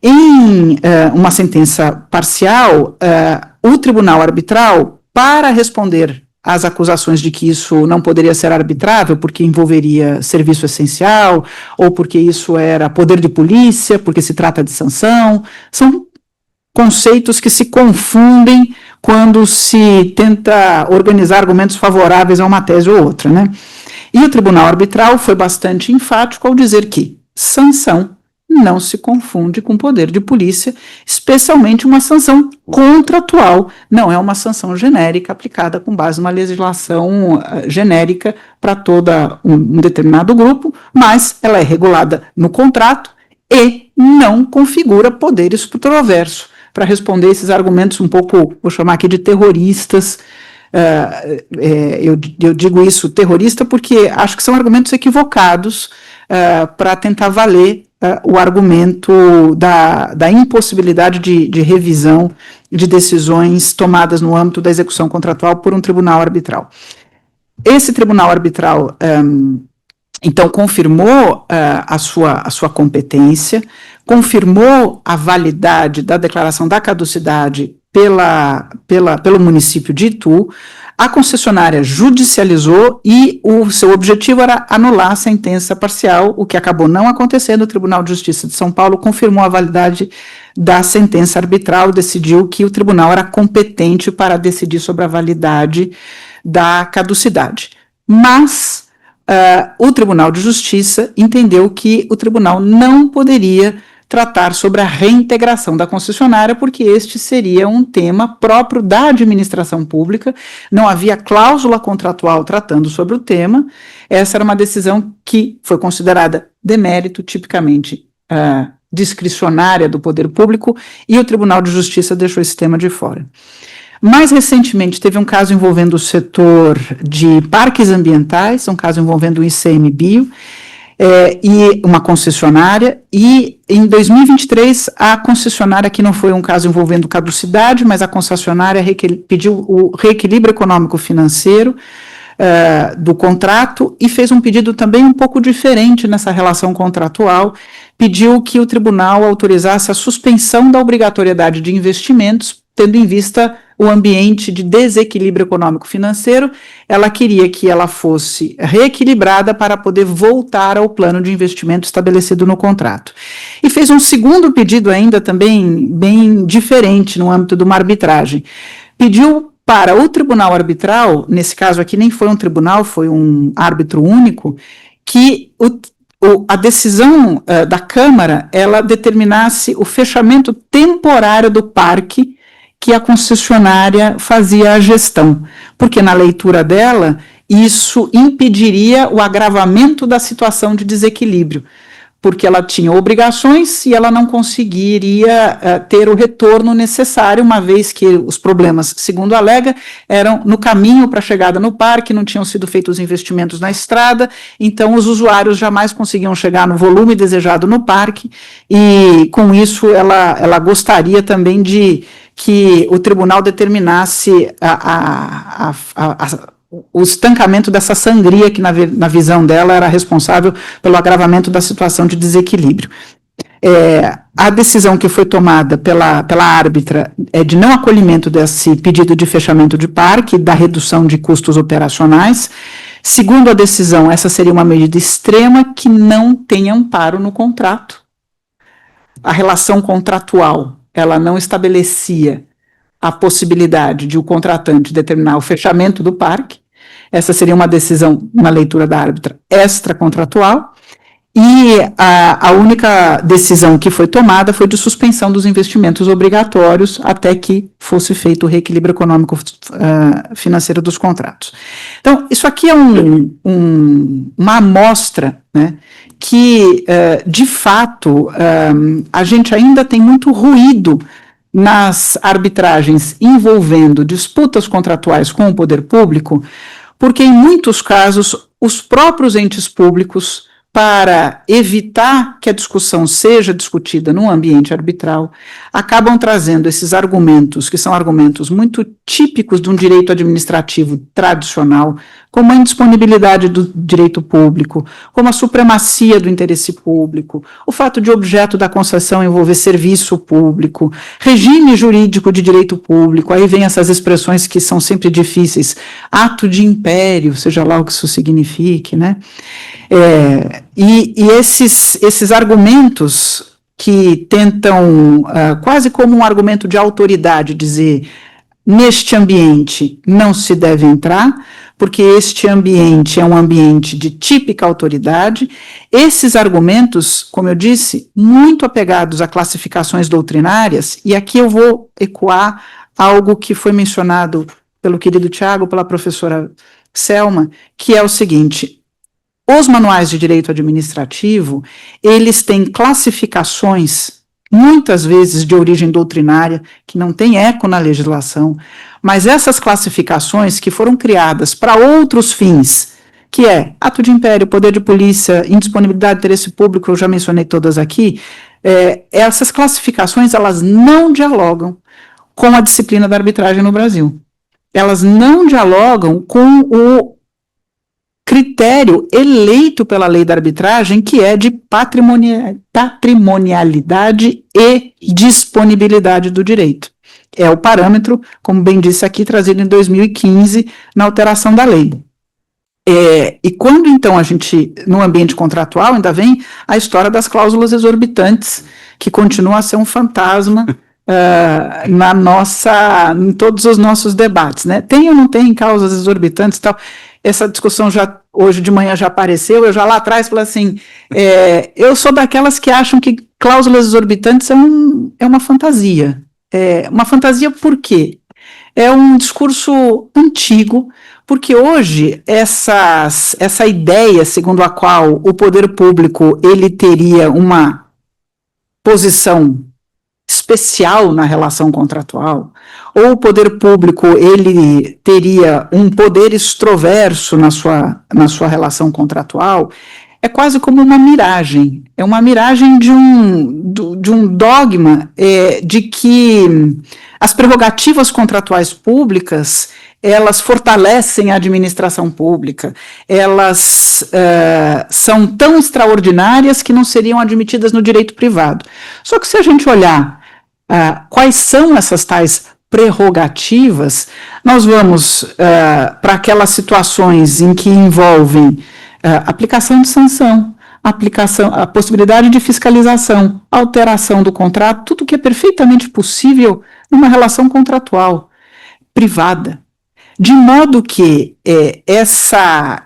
Em uma sentença parcial, o tribunal arbitral, para responder às acusações de que isso não poderia ser arbitrável, porque envolveria serviço essencial, ou porque isso era poder de polícia, porque se trata de sanção, são conceitos que se confundem quando se tenta organizar argumentos favoráveis a uma tese ou outra, né? E o tribunal arbitral foi bastante enfático ao dizer que sanção não se confunde com poder de polícia, especialmente uma sanção contratual, não é uma sanção genérica aplicada com base numa legislação genérica para todo um determinado grupo, mas ela é regulada no contrato e não configura poder extraverso. Para responder esses argumentos um pouco, vou chamar aqui de terroristas, eu digo isso terrorista porque acho que são argumentos equivocados para tentar valer o argumento da impossibilidade de revisão de decisões tomadas no âmbito da execução contratual por um tribunal arbitral. Esse tribunal arbitral, então, confirmou a sua competência, confirmou a validade da declaração da caducidade pelo município de Itu. A concessionária judicializou e o seu objetivo era anular a sentença parcial, o que acabou não acontecendo. O Tribunal de Justiça de São Paulo confirmou a validade da sentença arbitral, decidiu que o tribunal era competente para decidir sobre a validade da caducidade. Mas o Tribunal de Justiça entendeu que o tribunal não poderia tratar sobre a reintegração da concessionária, porque este seria um tema próprio da administração pública, não havia cláusula contratual tratando sobre o tema. Essa era uma decisão que foi considerada demérito, tipicamente discricionária do poder público, e o Tribunal de Justiça deixou esse tema de fora. Mais recentemente, teve um caso envolvendo o setor de parques ambientais, um caso envolvendo o ICMBio, e uma concessionária, e em 2023 a concessionária, que não foi um caso envolvendo caducidade, mas a concessionária pediu o reequilíbrio econômico financeiro do contrato e fez um pedido também um pouco diferente nessa relação contratual, pediu que o tribunal autorizasse a suspensão da obrigatoriedade de investimentos, tendo em vista o ambiente de desequilíbrio econômico-financeiro. Ela queria que ela fosse reequilibrada para poder voltar ao plano de investimento estabelecido no contrato. E fez um segundo pedido ainda também bem diferente no âmbito de uma arbitragem. Pediu para o tribunal arbitral, nesse caso aqui nem foi um tribunal, foi um árbitro único, que a decisão da Câmara, ela determinasse o fechamento temporário do parque que a concessionária fazia a gestão, porque na leitura dela, isso impediria o agravamento da situação de desequilíbrio, porque ela tinha obrigações e ela não conseguiria ter o retorno necessário, uma vez que os problemas, segundo alega, eram no caminho para a chegada no parque, não tinham sido feitos investimentos na estrada, então os usuários jamais conseguiam chegar no volume desejado no parque, e com isso ela gostaria também de que o tribunal determinasse o estancamento dessa sangria que, na visão dela, era responsável pelo agravamento da situação de desequilíbrio. A decisão que foi tomada pela árbitra é de não acolhimento desse pedido de fechamento de parque, da redução de custos operacionais. Segundo a decisão, essa seria uma medida extrema que não tem amparo no contrato. A relação contratual, ela não estabelecia a possibilidade de o contratante determinar o fechamento do parque. Essa seria uma decisão, na leitura da árbitra, extracontratual, e a única decisão que foi tomada foi de suspensão dos investimentos obrigatórios até que fosse feito o reequilíbrio econômico financeiro dos contratos. Então, isso aqui é uma amostra, né, que, de fato, a gente ainda tem muito ruído nas arbitragens envolvendo disputas contratuais com o poder público, porque, em muitos casos, os próprios entes públicos, para evitar que a discussão seja discutida num ambiente arbitral, acabam trazendo esses argumentos, que são argumentos muito típicos de um direito administrativo tradicional, como a indisponibilidade do direito público, como a supremacia do interesse público, o fato de objeto da concessão envolver serviço público, regime jurídico de direito público, aí vem essas expressões que são sempre difíceis, ato de império, seja lá o que isso signifique, né? E esses argumentos que tentam, quase como um argumento de autoridade, dizer neste ambiente não se deve entrar, porque este ambiente é um ambiente de típica autoridade. Esses argumentos, como eu disse, muito apegados a classificações doutrinárias, e aqui eu vou ecoar algo que foi mencionado pelo querido Tiago, pela professora Selma, que é o seguinte: os manuais de direito administrativo, eles têm classificações, muitas vezes de origem doutrinária, que não tem eco na legislação, mas essas classificações que foram criadas para outros fins, que é ato de império, poder de polícia, indisponibilidade, interesse público, eu já mencionei todas aqui, essas classificações, elas não dialogam com a disciplina da arbitragem no Brasil. Elas não dialogam com o critério eleito pela lei da arbitragem, que é de patrimonialidade e disponibilidade do direito. É o parâmetro, como bem disse aqui, trazido em 2015 na alteração da lei. E quando, então, a gente, no ambiente contratual, ainda vem a história das cláusulas exorbitantes, que continua a ser um fantasma em todos os nossos debates, né? Tem ou não tem cláusulas exorbitantes e tal? Essa discussão hoje de manhã já apareceu, eu já lá atrás falei assim, eu sou daquelas que acham que cláusulas exorbitantes é uma fantasia. Uma fantasia por quê? É um discurso antigo, porque hoje essa ideia segundo a qual o poder público ele teria uma posição especial na relação contratual, ou o poder público ele teria um poder extroverso na sua relação contratual, é quase como uma miragem. É uma miragem de um dogma de que as prerrogativas contratuais públicas elas fortalecem a administração pública, elas são tão extraordinárias que não seriam admitidas no direito privado. Só que se a gente olhar quais são essas tais prerrogativas, nós vamos para aquelas situações em que envolvem aplicação de sanção, a possibilidade de fiscalização, alteração do contrato, tudo que é perfeitamente possível numa relação contratual privada. De modo que essa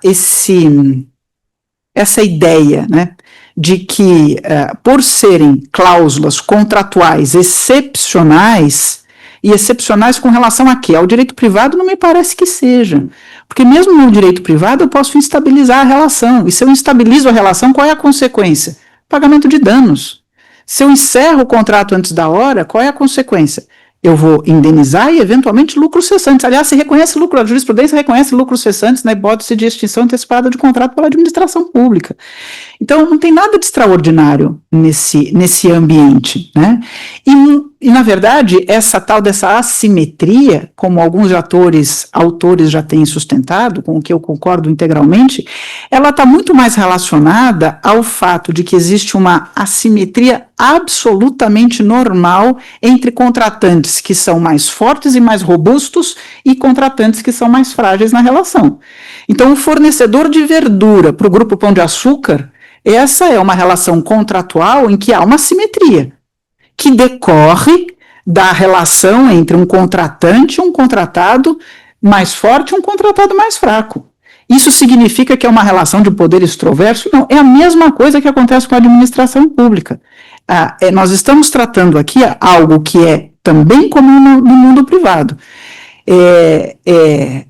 ideia, né, de que, por serem cláusulas contratuais excepcionais, e excepcionais com relação a quê? Ao direito privado não me parece que seja. Porque mesmo no direito privado eu posso instabilizar a relação. E se eu instabilizo a relação, qual é a consequência? Pagamento de danos. Se eu encerro o contrato antes da hora, qual é a consequência? Eu vou indenizar e, eventualmente, lucros cessantes. Aliás, se reconhece lucro, a jurisprudência reconhece lucros cessantes na hipótese de extinção antecipada de contrato pela administração pública. Então, não tem nada de extraordinário nesse ambiente, né? E, na verdade, essa tal dessa assimetria, como alguns autores já têm sustentado, com o que eu concordo integralmente, ela está muito mais relacionada ao fato de que existe uma assimetria absolutamente normal entre contratantes que são mais fortes e mais robustos e contratantes que são mais frágeis na relação. Então, o fornecedor de verdura para o Grupo Pão de Açúcar, essa é uma relação contratual em que há uma assimetria, que decorre da relação entre um contratante e um contratado mais forte e um contratado mais fraco. Isso significa que é uma relação de poder extroverso? Não, é a mesma coisa que acontece com a administração pública. Nós estamos tratando aqui algo que é também comum no mundo privado.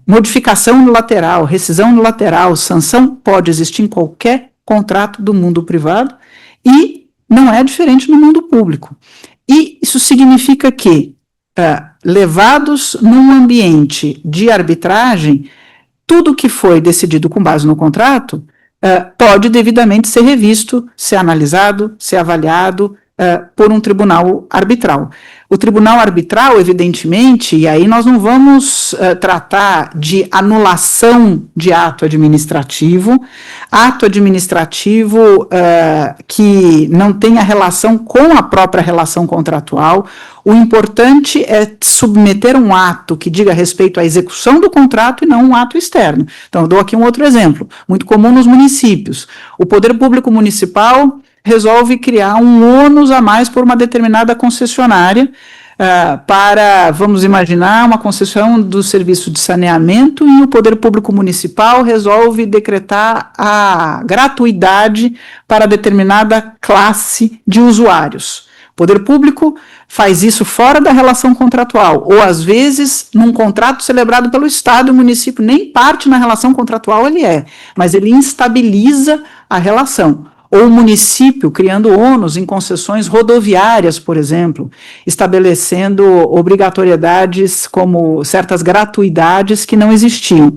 Modificação unilateral, rescisão unilateral, sanção pode existir em qualquer contrato do mundo privado e não é diferente no mundo público. E isso significa que, levados num ambiente de arbitragem, tudo que foi decidido com base no contrato pode devidamente ser revisto, ser analisado, ser avaliado por um tribunal arbitral. O tribunal arbitral, evidentemente, e aí nós não vamos tratar de anulação de ato administrativo que não tenha relação com a própria relação contratual. O importante é submeter um ato que diga respeito à execução do contrato e não um ato externo. Então, eu dou aqui um outro exemplo, muito comum nos municípios. O poder público municipal resolve criar um ônus a mais por uma determinada concessionária para, vamos imaginar, uma concessão do serviço de saneamento, e o poder público municipal resolve decretar a gratuidade para determinada classe de usuários. O poder público faz isso fora da relação contratual, ou às vezes num contrato celebrado pelo Estado, o município nem parte na relação contratual ele mas ele instabiliza a relação. ou o município criando ônus em concessões rodoviárias, por exemplo, estabelecendo obrigatoriedades como certas gratuidades que não existiam.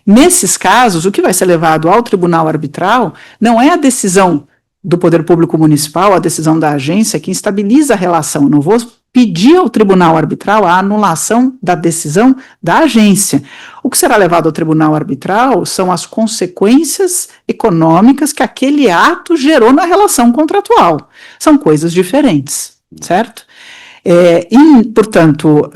Nesses casos, o que vai ser levado ao tribunal arbitral não é a decisão do Poder Público Municipal, a decisão da agência que estabiliza a relação. Não vou pedir ao tribunal arbitral a anulação da decisão da agência. O que será levado ao tribunal arbitral são as consequências econômicas que aquele ato gerou na relação contratual. São coisas diferentes, certo? E, portanto,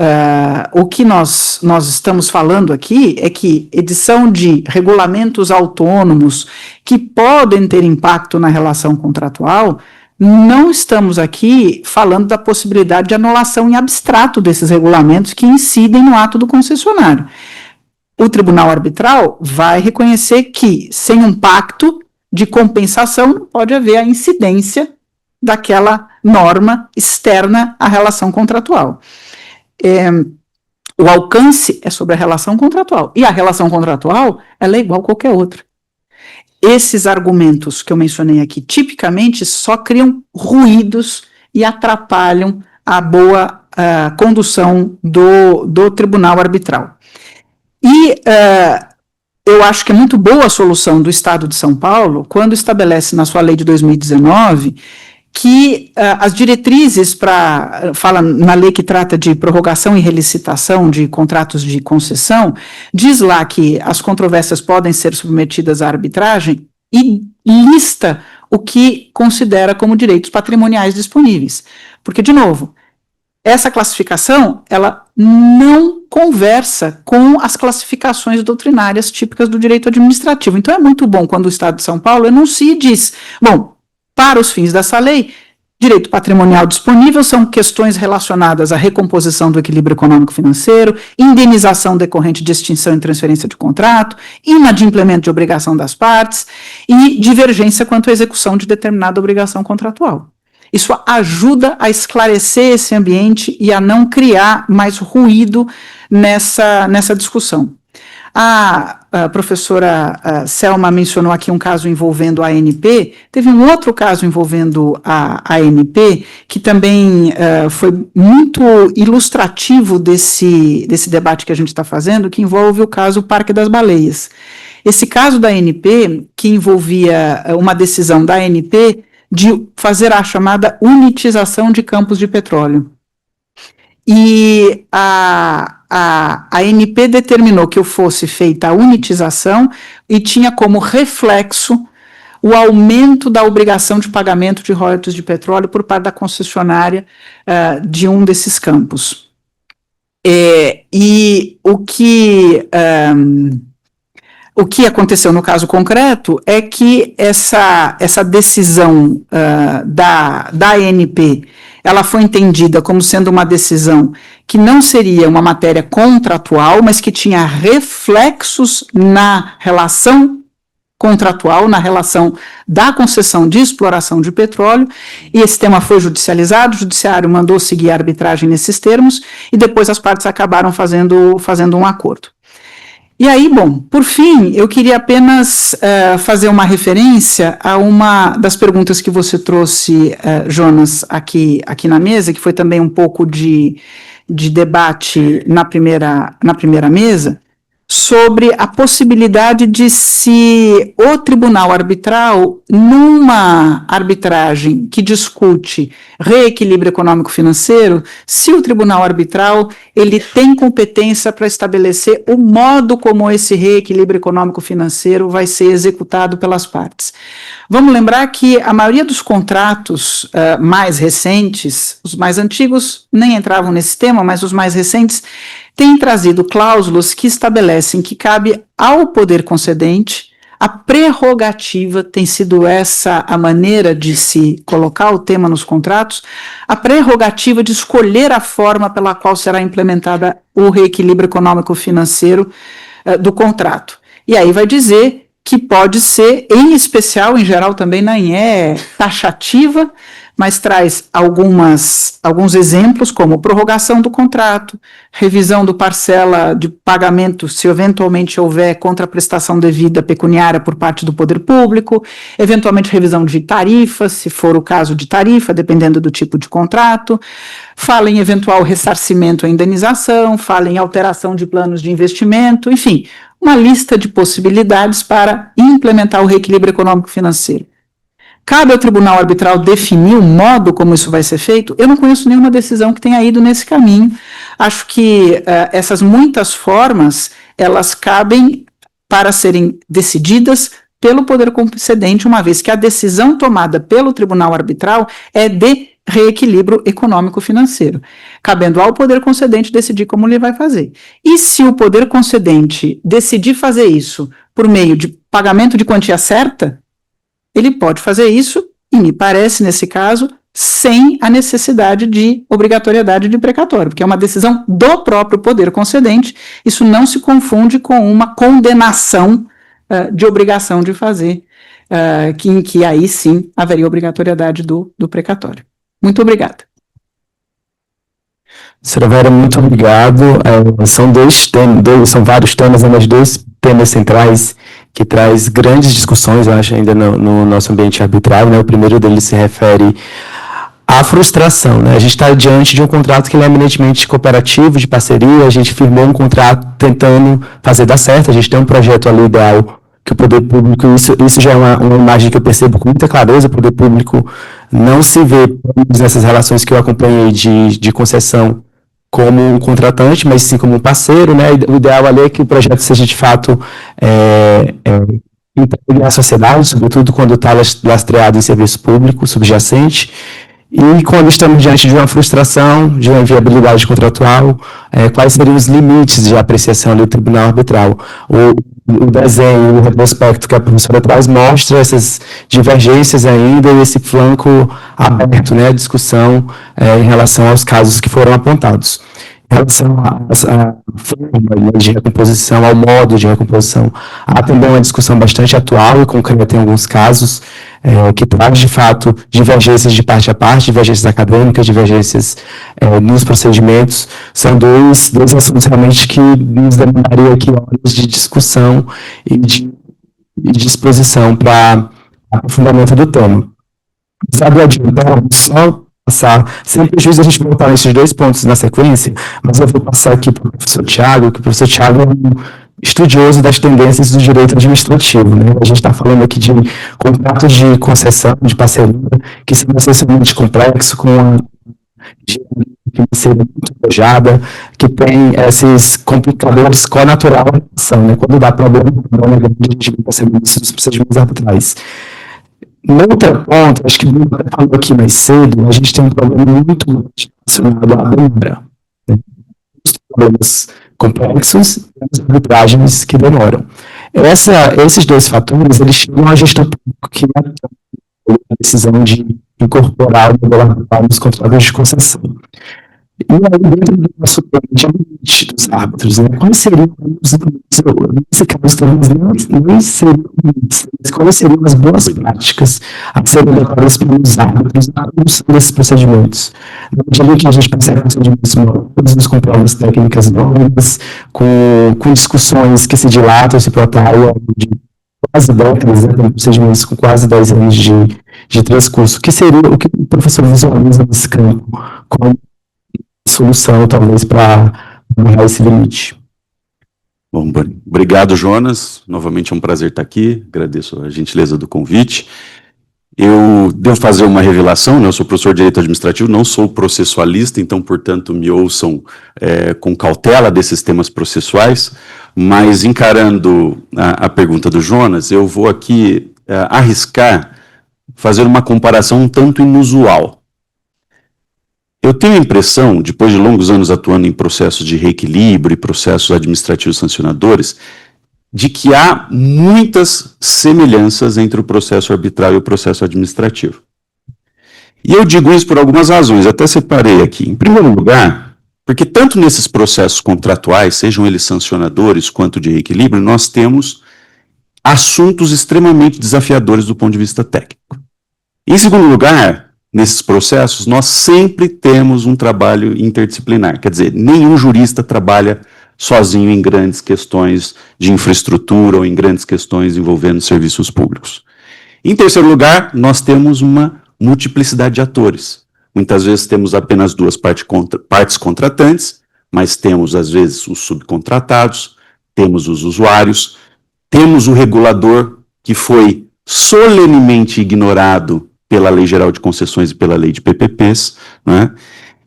o que nós estamos falando aqui é que edição de regulamentos autônomos que podem ter impacto na relação contratual, não estamos aqui falando da possibilidade de anulação em abstrato desses regulamentos que incidem no ato do concessionário. O tribunal arbitral vai reconhecer que, sem um pacto de compensação, não pode haver a incidência daquela norma externa à relação contratual. O alcance é sobre a relação contratual, e a relação contratual ela é igual a qualquer outra. Esses argumentos que eu mencionei aqui, tipicamente, só criam ruídos e atrapalham a boa condução do tribunal arbitral. E eu acho que é muito boa a solução do Estado de São Paulo, quando estabelece na sua lei de 2019 que as diretrizes fala na lei que trata de prorrogação e relicitação de contratos de concessão, diz lá que as controvérsias podem ser submetidas à arbitragem e lista o que considera como direitos patrimoniais disponíveis. Porque, de novo, essa classificação, ela não conversa com as classificações doutrinárias típicas do direito administrativo. Então, é muito bom quando o Estado de São Paulo enuncia e diz, bom, para os fins dessa lei, direito patrimonial disponível são questões relacionadas à recomposição do equilíbrio econômico-financeiro, indenização decorrente de extinção e transferência de contrato, inadimplemento de obrigação das partes e divergência quanto à execução de determinada obrigação contratual. Isso ajuda a esclarecer esse ambiente e a não criar mais ruído nessa discussão. A professora Selma mencionou aqui um caso envolvendo a ANP, teve um outro caso envolvendo a ANP, que também foi muito ilustrativo desse debate que a gente está fazendo, que envolve o caso Parque das Baleias. Esse caso da ANP, que envolvia uma decisão da ANP de fazer a chamada unitização de campos de petróleo. E a ANP determinou que fosse feita a unitização e tinha como reflexo o aumento da obrigação de pagamento de royalties de petróleo por parte da concessionária de um desses campos. E o que aconteceu no caso concreto é que essa decisão da ANP, ela foi entendida como sendo uma decisão que não seria uma matéria contratual, mas que tinha reflexos na relação contratual, na relação da concessão de exploração de petróleo, e esse tema foi judicializado, o judiciário mandou seguir a arbitragem nesses termos, e depois as partes acabaram fazendo um acordo. E aí, bom, por fim, eu queria apenas fazer uma referência a uma das perguntas que você trouxe, Jonas, aqui na mesa, que foi também um pouco de debate na primeira mesa, sobre a possibilidade de se o tribunal arbitral, numa arbitragem que discute reequilíbrio econômico-financeiro, se o tribunal arbitral ele tem competência para estabelecer o modo como esse reequilíbrio econômico-financeiro vai ser executado pelas partes. Vamos lembrar que a maioria dos contratos mais recentes, os mais antigos nem entravam nesse tema, mas os mais recentes têm trazido cláusulas que estabelecem que cabe ao poder concedente, a prerrogativa, tem sido essa a maneira de se colocar o tema nos contratos, a prerrogativa de escolher a forma pela qual será implementada o reequilíbrio econômico-financeiro do contrato. E aí vai dizer que pode ser, em especial, em geral também não é taxativa, mas traz alguns exemplos, como prorrogação do contrato, revisão do parcela de pagamento, se eventualmente houver contraprestação devida pecuniária por parte do poder público, eventualmente revisão de tarifas, se for o caso de tarifa, dependendo do tipo de contrato, fala em eventual ressarcimento ou indenização, fala em alteração de planos de investimento, enfim, uma lista de possibilidades para implementar o reequilíbrio econômico-financeiro. Cabe ao tribunal arbitral definir o modo como isso vai ser feito? Eu não conheço nenhuma decisão que tenha ido nesse caminho. Acho que essas muitas formas, elas cabem para serem decididas pelo poder concedente, uma vez que a decisão tomada pelo tribunal arbitral é de reequilíbrio econômico-financeiro, cabendo ao poder concedente decidir como ele vai fazer. E se o poder concedente decidir fazer isso por meio de pagamento de quantia certa, ele pode fazer isso, e me parece, nesse caso, sem a necessidade de obrigatoriedade de precatório, porque é uma decisão do próprio poder concedente, isso não se confunde com uma condenação de obrigação de fazer, em que aí sim haveria obrigatoriedade do precatório. Muito obrigada. Senhora Vera, muito obrigado. São vários temas, mas dois temas centrais que traz grandes discussões, eu acho, ainda no nosso ambiente arbitrário, né? O primeiro deles se refere à frustração, né? A gente está diante de um contrato que ele é eminentemente cooperativo, de parceria, a gente firmou um contrato tentando fazer dar certo, a gente tem um projeto ali ideal que o poder público, isso já é uma imagem que eu percebo com muita clareza, o poder público não se vê nessas relações que eu acompanhei de concessão como um contratante, mas sim como um parceiro, né? O ideal ali é que o projeto seja de fato entregue à sociedade, sobretudo quando está lastreado em serviço público subjacente. E quando estamos diante de uma frustração, de uma inviabilidade contratual, quais seriam os limites de apreciação do tribunal arbitral? O desenho, o retrospecto que a professora traz mostra essas divergências ainda e esse flanco aberto, né, à discussão em relação aos casos que foram apontados. Em relação à forma de recomposição, ao modo de recomposição, há também uma discussão bastante atual e concreta em alguns casos, que traz, de fato, divergências de parte a parte, divergências acadêmicas, divergências nos procedimentos. São dois assuntos realmente que nos demandaria aqui horas de discussão e de disposição para aprofundamento do tema. Sabe, adiantar, só passar, sem prejuízo a gente voltar nesses dois pontos na sequência, mas eu vou passar aqui para o professor Tiago, que o professor Tiago é um estudioso das tendências do direito administrativo, né? A gente está falando aqui de contratos de concessão, de parceria, que são excessivamente complexos, com uma financeira muito alojada, que tem esses complicadores connatural da ação, né? Quando dá problema grande, a gente vai percebendo isso nos procedimentos arbitrais. No outro ponto, acho que o Bruno até falou aqui mais cedo, a gente tem um problema muito relacionado à demora, né? Os problemas complexos e as arbitragens que demoram. Esses dois fatores, eles chegam à gestão pública, que é a decisão de incorporar o modelo arbitral nos contratos de concessão. E aí, dentro do nosso plano de limite dos árbitros, né, quais seriam os nesse caso, talvez nem seriam limites, mas quais seriam as boas práticas a serem adotadas pelos árbitros na condução desses procedimentos? Na medida que a gente percebe procedimentos morosos, com provas técnicas longas, com discussões que se dilatam, se protagam de quase décadas, né, procedimentos com quase 10 anos de transcurso. Que seria o que o professor visualiza nesse campo como solução, talvez, para barrar esse limite? Bom, obrigado, Jonas. Novamente é um prazer estar aqui. Agradeço a gentileza do convite. Eu devo fazer uma revelação, né? Eu sou professor de Direito Administrativo, não sou processualista, então, portanto, me ouçam com cautela desses temas processuais, mas encarando a pergunta do Jonas, eu vou aqui arriscar fazer uma comparação um tanto inusual. Eu tenho a impressão, depois de longos anos atuando em processos de reequilíbrio e processos administrativos sancionadores, de que há muitas semelhanças entre o processo arbitral e o processo administrativo. E eu digo isso por algumas razões, até separei aqui. Em primeiro lugar, porque tanto nesses processos contratuais, sejam eles sancionadores quanto de reequilíbrio, nós temos assuntos extremamente desafiadores do ponto de vista técnico. Em segundo lugar, nesses processos, nós sempre temos um trabalho interdisciplinar. Quer dizer, nenhum jurista trabalha sozinho em grandes questões de infraestrutura ou em grandes questões envolvendo serviços públicos. Em terceiro lugar, nós temos uma multiplicidade de atores. Muitas vezes temos apenas duas partes contratantes, mas temos, às vezes, os subcontratados, temos os usuários, temos o regulador, que foi solenemente ignorado pela Lei Geral de Concessões e pela Lei de PPPs, né?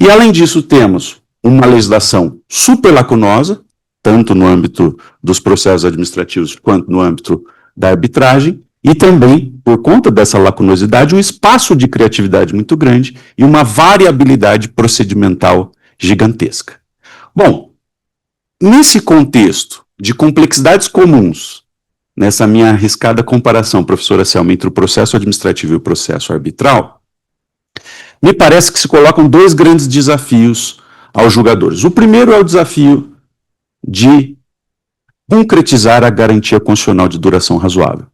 E, além disso, temos uma legislação super lacunosa, tanto no âmbito dos processos administrativos quanto no âmbito da arbitragem, e também, por conta dessa lacunosidade, um espaço de criatividade muito grande e uma variabilidade procedimental gigantesca. Bom, nesse contexto de complexidades comuns, nessa minha arriscada comparação, professora Selma, entre o processo administrativo e o processo arbitral, me parece que se colocam dois grandes desafios aos julgadores. O primeiro é o desafio de concretizar a garantia constitucional de duração razoável.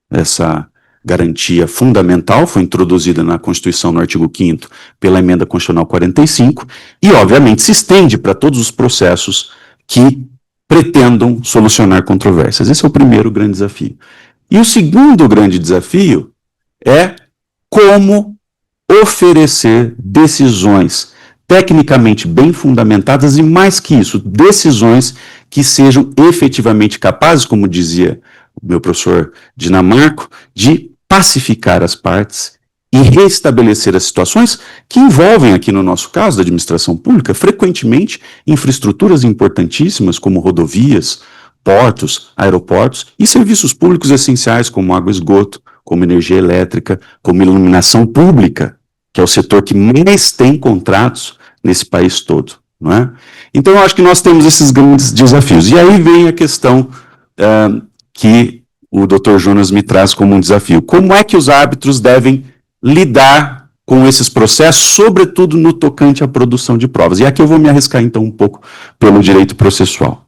Essa garantia fundamental foi introduzida na Constituição no artigo 5º pela Emenda Constitucional 45 e, obviamente, se estende para todos os processos que pretendam solucionar controvérsias. Esse é o primeiro grande desafio. E o segundo grande desafio é como oferecer decisões tecnicamente bem fundamentadas e, mais que isso, decisões que sejam efetivamente capazes, como dizia o meu professor Dinamarco, de pacificar as partes e restabelecer as situações que envolvem, aqui no nosso caso, da administração pública, frequentemente infraestruturas importantíssimas como rodovias, portos, aeroportos e serviços públicos essenciais como água e esgoto, como energia elétrica, como iluminação pública, que é o setor que mais tem contratos nesse país todo, não é? Então, eu acho que nós temos esses grandes desafios. E aí vem a questão que o Dr. Jonas me traz como um desafio. Como é que os árbitros devem lidar com esses processos, sobretudo no tocante à produção de provas? E aqui eu vou me arriscar, então, um pouco pelo direito processual.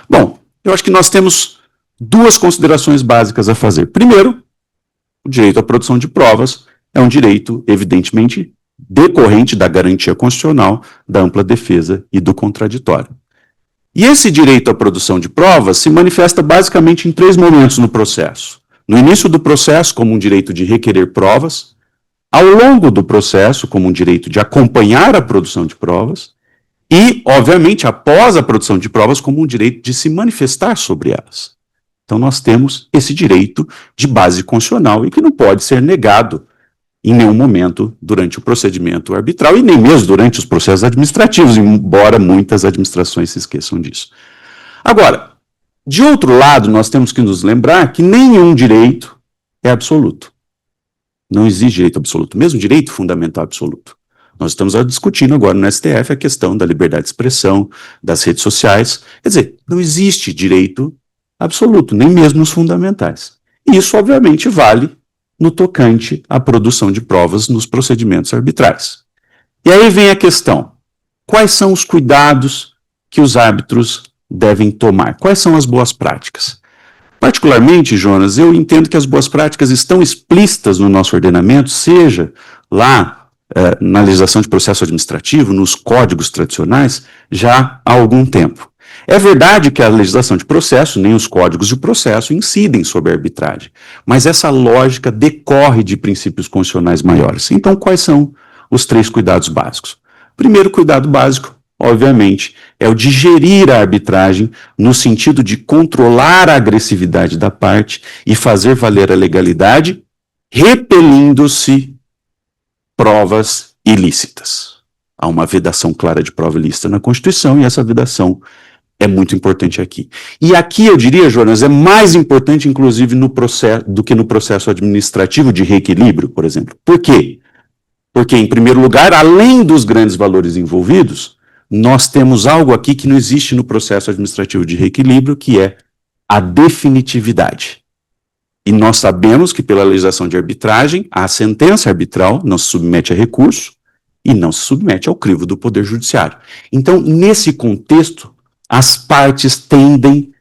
Bom, eu acho que nós temos duas considerações básicas a fazer. Primeiro, o direito à produção de provas é um direito, evidentemente, decorrente da garantia constitucional, da ampla defesa e do contraditório. E esse direito à produção de provas se manifesta basicamente em 3 momentos no processo. No início do processo, como um direito de requerer provas, ao longo do processo, como um direito de acompanhar a produção de provas, e, obviamente, após a produção de provas, como um direito de se manifestar sobre elas. Então, nós temos esse direito de base constitucional e que não pode ser negado em nenhum momento durante o procedimento arbitral e nem mesmo durante os processos administrativos, embora muitas administrações se esqueçam disso. Agora, de outro lado, nós temos que nos lembrar que nenhum direito é absoluto. Não existe direito absoluto, mesmo direito fundamental absoluto. Nós estamos discutindo agora no STF a questão da liberdade de expressão, das redes sociais. Quer dizer, não existe direito absoluto, nem mesmo os fundamentais. E isso, obviamente, vale no tocante à produção de provas nos procedimentos arbitrais. E aí vem a questão: quais são os cuidados que os árbitros devem tomar? Quais são as boas práticas? Particularmente, Jonas, eu entendo que as boas práticas estão explícitas no nosso ordenamento, seja lá na legislação de processo administrativo, nos códigos tradicionais, já há algum tempo. É verdade que a legislação de processo, nem os códigos de processo, incidem sobre a arbitragem, mas essa lógica decorre de princípios constitucionais maiores. Então, quais são os 3 cuidados básicos? Primeiro cuidado básico, obviamente, é o de gerir a arbitragem no sentido de controlar a agressividade da parte e fazer valer a legalidade, repelindo-se provas ilícitas. Há uma vedação clara de prova ilícita na Constituição e essa vedação é muito importante aqui. E aqui eu diria, Jonas, é mais importante, inclusive, no processo, do que no processo administrativo de reequilíbrio, por exemplo. Por quê? Porque, em primeiro lugar, além dos grandes valores envolvidos, nós temos algo aqui que não existe no processo administrativo de reequilíbrio, que é a definitividade. E nós sabemos que, pela legislação de arbitragem, a sentença arbitral não se submete a recurso e não se submete ao crivo do Poder Judiciário. Então, nesse contexto, as partes tendem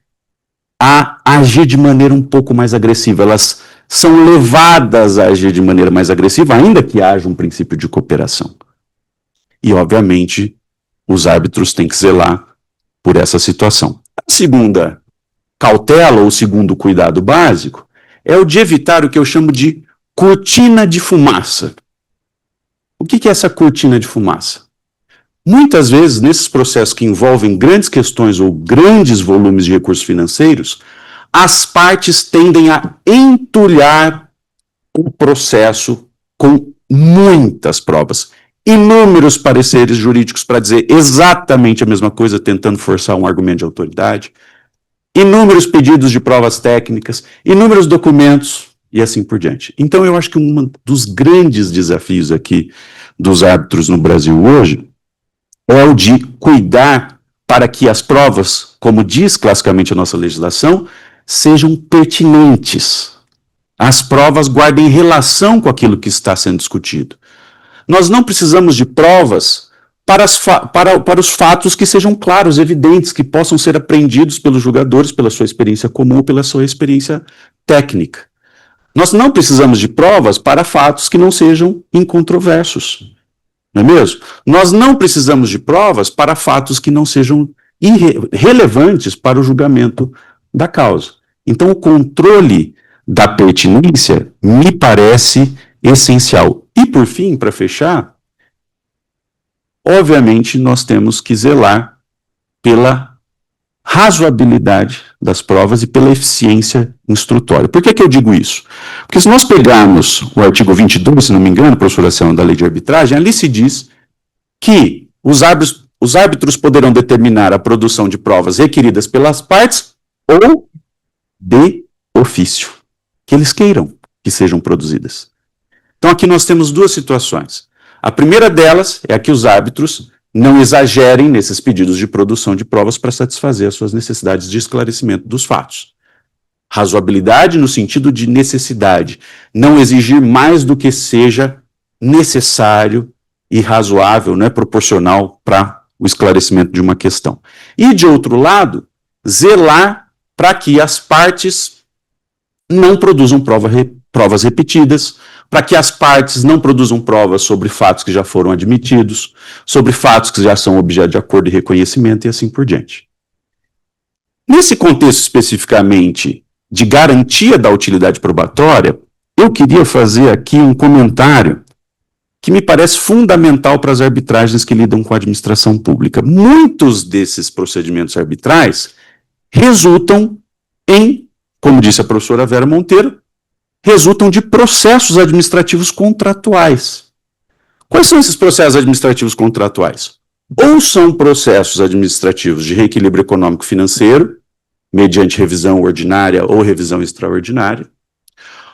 a agir de maneira um pouco mais agressiva. Elas são levadas a agir de maneira mais agressiva, ainda que haja um princípio de cooperação. E, obviamente, os árbitros têm que zelar por essa situação. A segunda cautela, ou segundo cuidado básico, é o de evitar o que eu chamo de cortina de fumaça. O que é essa cortina de fumaça? Muitas vezes, nesses processos que envolvem grandes questões ou grandes volumes de recursos financeiros, as partes tendem a entulhar o processo com muitas provas, inúmeros pareceres jurídicos para dizer exatamente a mesma coisa, tentando forçar um argumento de autoridade, inúmeros pedidos de provas técnicas, inúmeros documentos e assim por diante. Então, eu acho que um dos grandes desafios aqui dos árbitros no Brasil hoje é o de cuidar para que as provas, como diz classicamente a nossa legislação, sejam pertinentes. As provas guardem relação com aquilo que está sendo discutido. Nós não precisamos de provas para os fatos que sejam claros, evidentes, que possam ser apreendidos pelos julgadores pela sua experiência comum, pela sua experiência técnica. Nós não precisamos de provas para fatos que não sejam incontroversos. Não é mesmo? Nós não precisamos de provas para fatos que não sejam relevantes para o julgamento da causa. Então, o controle da pertinência me parece essencial. E, por fim, para fechar, obviamente, nós temos que zelar pela razoabilidade das provas e pela eficiência instrutória. Por que eu digo isso? Porque se nós pegarmos o artigo 22, se não me engano, professora Selma, da Lei de Arbitragem, ali se diz que os árbitros poderão determinar a produção de provas requeridas pelas partes ou de ofício, que eles queiram que sejam produzidas. Então aqui nós temos duas situações. A primeira delas é a que os árbitros não exagerem nesses pedidos de produção de provas para satisfazer as suas necessidades de esclarecimento dos fatos. Razoabilidade no sentido de necessidade, não exigir mais do que seja necessário e razoável, né, proporcional para o esclarecimento de uma questão. E, de outro lado, zelar para que as partes não produzam provas repetidas, para que as partes não produzam provas sobre fatos que já foram admitidos, sobre fatos que já são objeto de acordo e reconhecimento e assim por diante. Nesse contexto especificamente de garantia da utilidade probatória, eu queria fazer aqui um comentário que me parece fundamental para as arbitragens que lidam com a administração pública. Muitos desses procedimentos arbitrais resultam em, como disse a professora Vera Monteiro, resultam de processos administrativos contratuais. Quais são esses processos administrativos contratuais? Ou são processos administrativos de reequilíbrio econômico-financeiro, mediante revisão ordinária ou revisão extraordinária,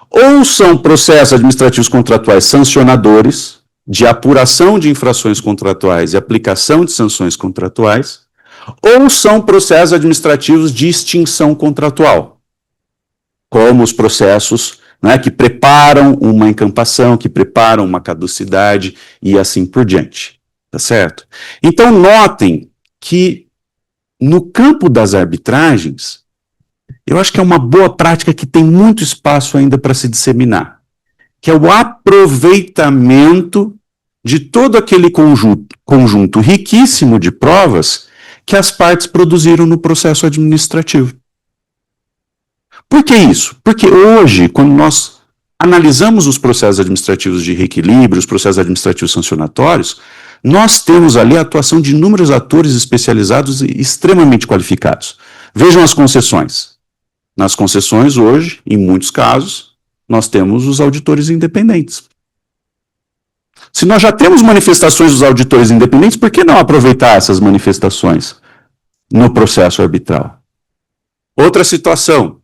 ou são processos administrativos contratuais sancionadores, de apuração de infrações contratuais e aplicação de sanções contratuais, ou são processos administrativos de extinção contratual, como os processos, né, que preparam uma encampação, que preparam uma caducidade e assim por diante. Tá certo? Então, notem que no campo das arbitragens, eu acho que é uma boa prática que tem muito espaço ainda para se disseminar, que é o aproveitamento de todo aquele conjunto riquíssimo de provas que as partes produziram no processo administrativo. Por que isso? Porque hoje, quando nós analisamos os processos administrativos de reequilíbrio, os processos administrativos sancionatórios, nós temos ali a atuação de inúmeros atores especializados e extremamente qualificados. Vejam as concessões. Nas concessões, hoje, em muitos casos, nós temos os auditores independentes. Se nós já temos manifestações dos auditores independentes, por que não aproveitar essas manifestações no processo arbitral? Outra situação.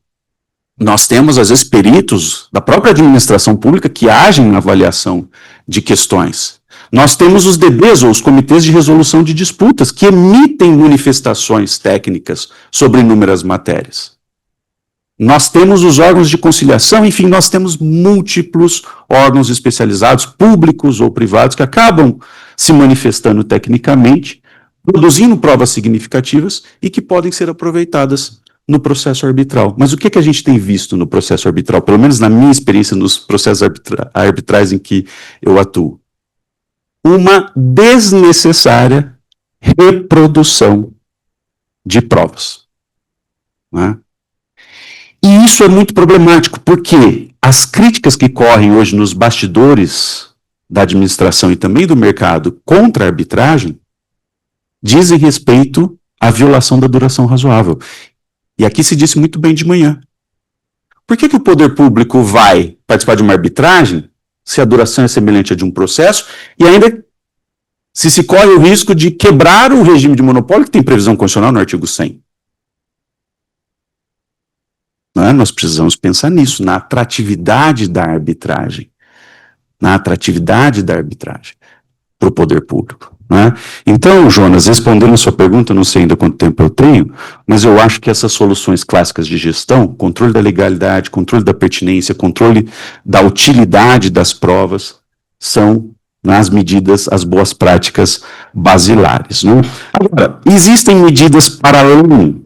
Nós temos, às vezes, peritos da própria administração pública que agem na avaliação de questões. Nós temos os DBs, ou os comitês de resolução de disputas, que emitem manifestações técnicas sobre inúmeras matérias. Nós temos os órgãos de conciliação, enfim, nós temos múltiplos órgãos especializados, públicos ou privados, que acabam se manifestando tecnicamente, produzindo provas significativas e que podem ser aproveitadas no processo arbitral. Mas o que a gente tem visto no processo arbitral, pelo menos na minha experiência nos processos arbitrais em que eu atuo? Uma desnecessária reprodução de provas. Né? E isso é muito problemático, porque as críticas que correm hoje nos bastidores da administração e também do mercado contra a arbitragem dizem respeito à violação da duração razoável. E aqui se disse muito bem de manhã. Por que o poder público vai participar de uma arbitragem se a duração é semelhante à de um processo e ainda se corre o risco de quebrar o regime de monopólio que tem previsão constitucional no artigo 100? Não é? Nós precisamos pensar nisso, na atratividade da arbitragem. Na atratividade da arbitragem para o poder público. Né? Então, Jonas, respondendo a sua pergunta, não sei ainda quanto tempo eu tenho, mas eu acho que essas soluções clássicas de gestão, controle da legalidade, controle da pertinência, controle da utilidade das provas, são, nas medidas, as boas práticas basilares. Né? Agora, existem medidas para além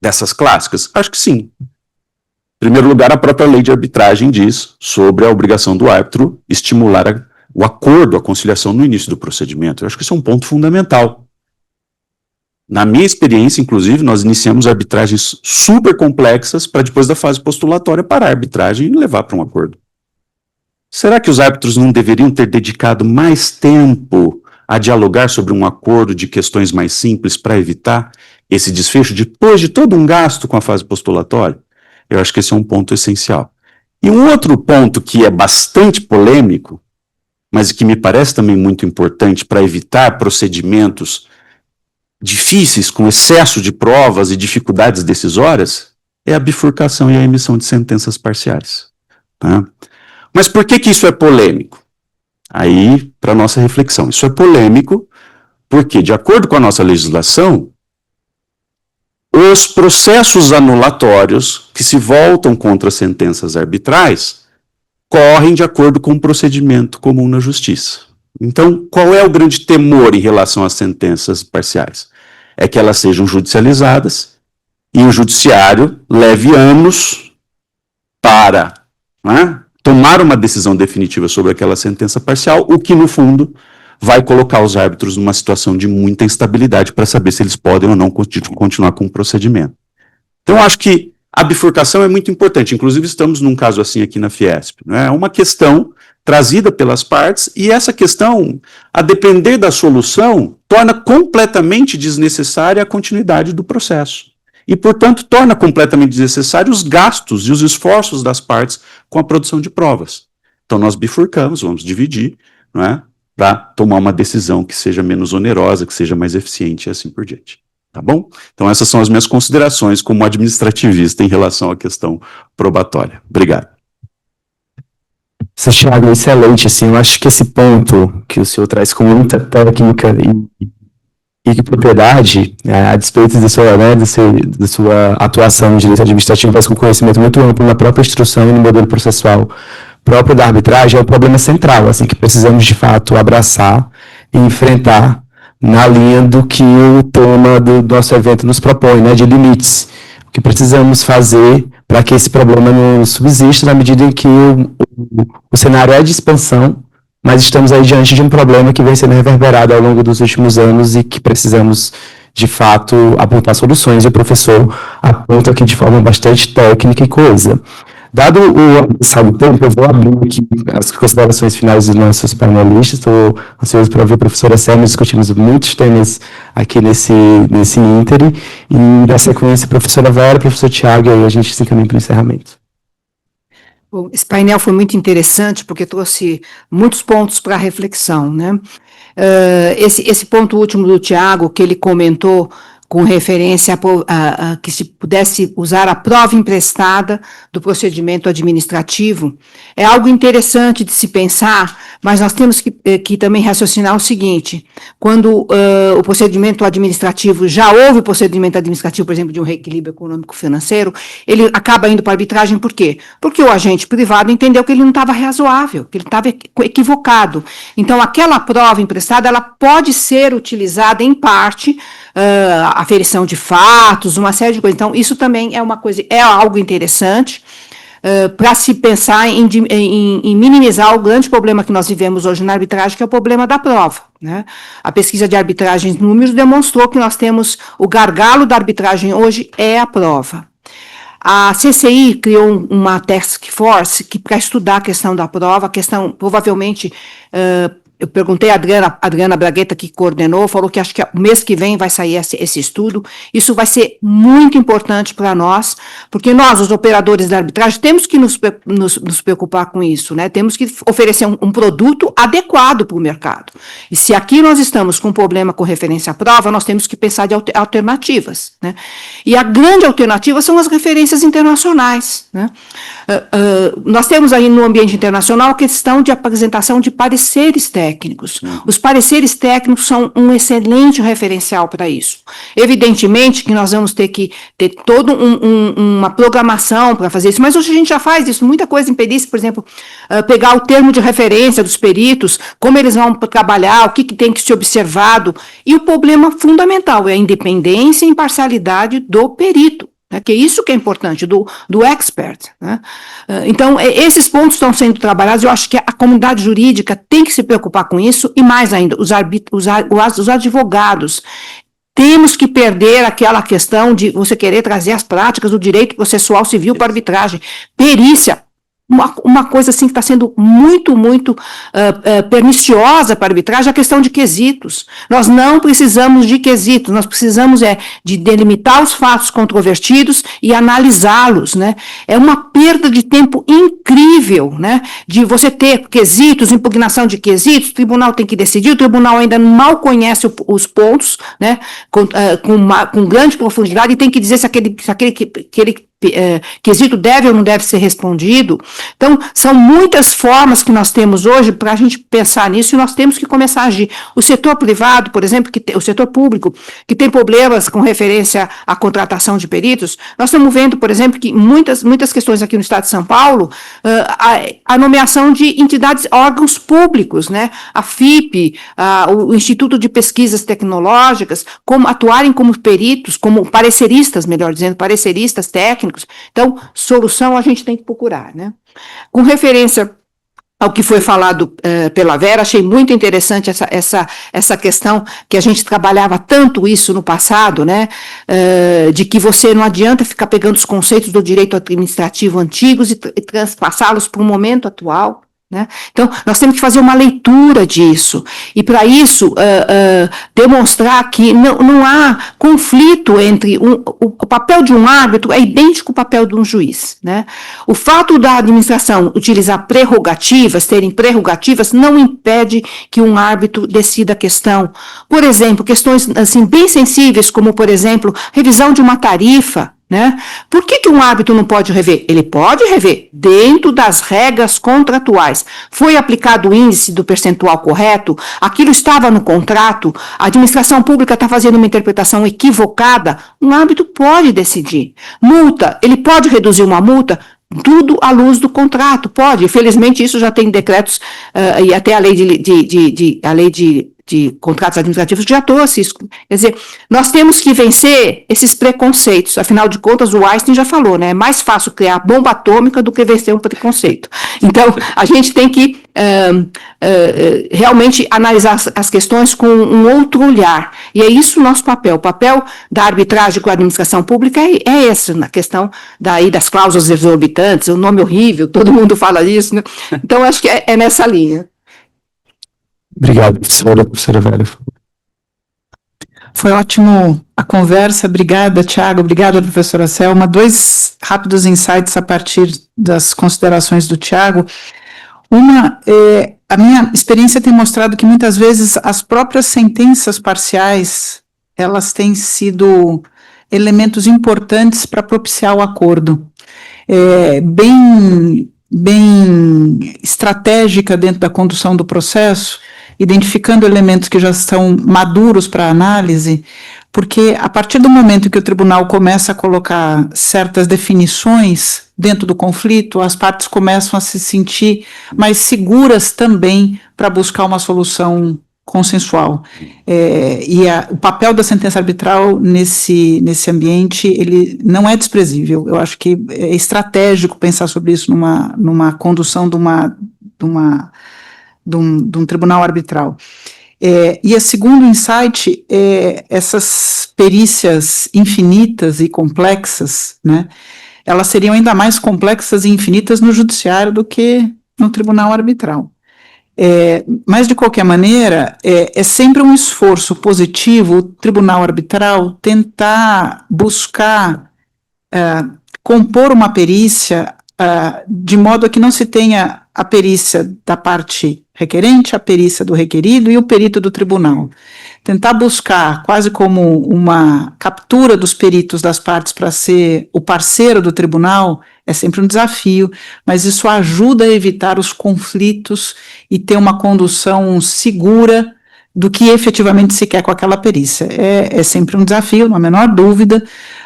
dessas clássicas? Acho que sim. Em primeiro lugar, a própria lei de arbitragem diz sobre a obrigação do árbitro estimular o acordo, a conciliação no início do procedimento. Eu acho que isso é um ponto fundamental. Na minha experiência, inclusive, nós iniciamos arbitragens super complexas para depois da fase postulatória parar a arbitragem e levar para um acordo. Será que os árbitros não deveriam ter dedicado mais tempo a dialogar sobre um acordo de questões mais simples para evitar esse desfecho depois de todo um gasto com a fase postulatória? Eu acho que esse é um ponto essencial. E um outro ponto que é bastante polêmico, mas que me parece também muito importante para evitar procedimentos difíceis, com excesso de provas e dificuldades decisórias, é a bifurcação e a emissão de sentenças parciais. Tá? Mas por que isso é polêmico? Aí, para nossa reflexão, isso é polêmico porque, de acordo com a nossa legislação, os processos anulatórios que se voltam contra sentenças arbitrais correm de acordo com o procedimento comum na justiça. Então, qual é o grande temor em relação às sentenças parciais? É que elas sejam judicializadas e o judiciário leve anos para tomar uma decisão definitiva sobre aquela sentença parcial, o que, no fundo, vai colocar os árbitros numa situação de muita instabilidade para saber se eles podem ou não continuar com o procedimento. Então, eu acho que a bifurcação é muito importante, inclusive estamos num caso assim aqui na Fiesp. É uma questão trazida pelas partes e essa questão, a depender da solução, torna completamente desnecessária a continuidade do processo. E, portanto, torna completamente desnecessário os gastos e os esforços das partes com a produção de provas. Então, nós bifurcamos, vamos dividir, para tomar uma decisão que seja menos onerosa, que seja mais eficiente e assim por diante. Tá bom? Então, essas são as minhas considerações como administrativista em relação à questão probatória. Obrigado. Thiago, excelente, assim, eu acho que esse ponto que o senhor traz com muita técnica e propriedade, a despeito da sua atuação em direito administrativo, mas com conhecimento muito amplo na própria instrução e no modelo processual próprio da arbitragem, é um problema central, assim, que precisamos, de fato, abraçar e enfrentar na linha do que o tema do nosso evento nos propõe, de limites. O que precisamos fazer para que esse problema não subsista na medida em que o cenário é de expansão, mas estamos aí diante de um problema que vem sendo reverberado ao longo dos últimos anos e que precisamos, de fato, apontar soluções. E o professor aponta aqui de forma bastante técnica e coesa. Dado o tempo, eu vou abrir aqui as considerações finais dos nossos panelistas. Estou ansioso para ouvir a professora Selma. Discutimos muitos temas aqui nesse íntere. E, na sequência, a professora Vera, o professor Thiago, e aí a gente se encaminha para o encerramento. Bom, esse painel foi muito interessante porque trouxe muitos pontos para reflexão, esse ponto último do Thiago, que ele comentou com referência a que se pudesse usar a prova emprestada do procedimento administrativo, é algo interessante de se pensar, mas nós temos que também raciocinar o seguinte: quando o procedimento administrativo, já houve o procedimento administrativo, por exemplo, de um reequilíbrio econômico-financeiro, ele acaba indo para a arbitragem por quê? Porque o agente privado entendeu que ele não estava razoável, que ele estava equivocado. Então, aquela prova emprestada, ela pode ser utilizada em parte a aferição de fatos, uma série de coisas. Então, isso também é uma coisa, é algo interessante para se pensar em minimizar o grande problema que nós vivemos hoje na arbitragem, que é o problema da prova, né? A pesquisa de arbitragem em números demonstrou que nós temos o gargalo da arbitragem hoje é a prova. A CCI criou uma task force para estudar a questão da prova, a questão, provavelmente, eu perguntei a Adriana Bragueta, que coordenou, falou que acho que o mês que vem vai sair esse estudo. Isso vai ser muito importante para nós, porque nós, os operadores da arbitragem, temos que nos preocupar com isso, né? Temos que oferecer um produto adequado para o mercado. E se aqui nós estamos com um problema com referência à prova, nós temos que pensar de alternativas, né? E a grande alternativa são as referências internacionais, né? Nós temos aí no ambiente internacional a questão de apresentação de pareceres técnicos. Os pareceres técnicos são um excelente referencial para isso. Evidentemente que nós vamos ter que ter toda uma programação para fazer isso, mas hoje a gente já faz isso, muita coisa em perícia, por exemplo, pegar o termo de referência dos peritos, como eles vão trabalhar, o que tem que ser observado, e o problema fundamental é a independência e imparcialidade do perito. Que é isso que é importante, do expert, né? Então, esses pontos estão sendo trabalhados, eu acho que a comunidade jurídica tem que se preocupar com isso, e mais ainda, os advogados. Temos que perder aquela questão de você querer trazer as práticas do direito processual civil para arbitragem. Perícia, uma coisa assim que está sendo muito perniciosa para a arbitragem, a questão de quesitos. Nós não precisamos de quesitos, nós precisamos de delimitar os fatos controvertidos e analisá-los, né? É uma perda de tempo incrível, né? De você ter quesitos, impugnação de quesitos, o tribunal tem que decidir, o tribunal ainda mal conhece os pontos, né? Com grande profundidade, e tem que dizer se aquele quesito deve ou não deve ser respondido. Então, são muitas formas que nós temos hoje para a gente pensar nisso, e nós temos que começar a agir. O setor privado, por exemplo, o setor público, que tem problemas com referência à contratação de peritos, nós estamos vendo, por exemplo, que muitas questões aqui no estado de São Paulo, a nomeação de entidades, órgãos públicos, né? A FIP, o Instituto de Pesquisas Tecnológicas, atuarem como peritos, como pareceristas, melhor dizendo, pareceristas técnicos. Então, solução a gente tem que procurar, né? Com referência ao que foi falado pela Vera, achei muito interessante essa questão que a gente trabalhava tanto isso no passado, né? De que você não adianta ficar pegando os conceitos do direito administrativo antigos e transpassá-los para o momento atual, né? Então, nós temos que fazer uma leitura disso, e para isso demonstrar que não há conflito entre o papel de um árbitro é idêntico ao papel de um juiz, né? O fato da administração utilizar prerrogativas, terem prerrogativas, não impede que um árbitro decida a questão. Por exemplo, questões assim, bem sensíveis, como, por exemplo, revisão de uma tarifa, né? Por que um árbitro não pode rever? Ele pode rever dentro das regras contratuais. Foi aplicado o índice do percentual correto? Aquilo estava no contrato? A administração pública está fazendo uma interpretação equivocada? Um árbitro pode decidir. Multa, ele pode reduzir uma multa? Tudo à luz do contrato, pode. Infelizmente, isso já tem decretos e até a lei de contratos administrativos que já trouxe isso. Quer dizer, nós temos que vencer esses preconceitos. Afinal de contas, o Einstein já falou, né? É mais fácil criar bomba atômica do que vencer um preconceito. Então, a gente tem que realmente analisar as questões com um outro olhar. E é isso o nosso papel. O papel da arbitragem com a administração pública é esse, na questão das cláusulas exorbitantes, o nome horrível, todo mundo fala isso, né? Então, acho que é nessa linha. Obrigado, professora Vera. Foi ótimo a conversa, obrigada, Tiago, obrigada, professora Selma. 2 rápidos insights a partir das considerações do Tiago. Uma, a minha experiência tem mostrado que muitas vezes as próprias sentenças parciais, elas têm sido elementos importantes para propiciar o acordo. Bem estratégica dentro da condução do processo, identificando elementos que já estão maduros para análise, porque a partir do momento que o tribunal começa a colocar certas definições dentro do conflito, as partes começam a se sentir mais seguras também para buscar uma solução consensual. O papel da sentença arbitral nesse ambiente, ele não é desprezível. Eu acho que é estratégico pensar sobre isso numa condução de um tribunal arbitral. E o segundo insight é essas perícias infinitas e complexas, né? Elas seriam ainda mais complexas e infinitas no judiciário do que no tribunal arbitral. Mas, de qualquer maneira, é sempre um esforço positivo o tribunal arbitral tentar buscar compor uma perícia de modo a que não se tenha a perícia da parte requerente, a perícia do requerido e o perito do tribunal. Tentar buscar, quase como uma captura dos peritos das partes para ser o parceiro do tribunal, é sempre um desafio, mas isso ajuda a evitar os conflitos e ter uma condução segura do que efetivamente se quer com aquela perícia. É sempre um desafio, não há a menor dúvida,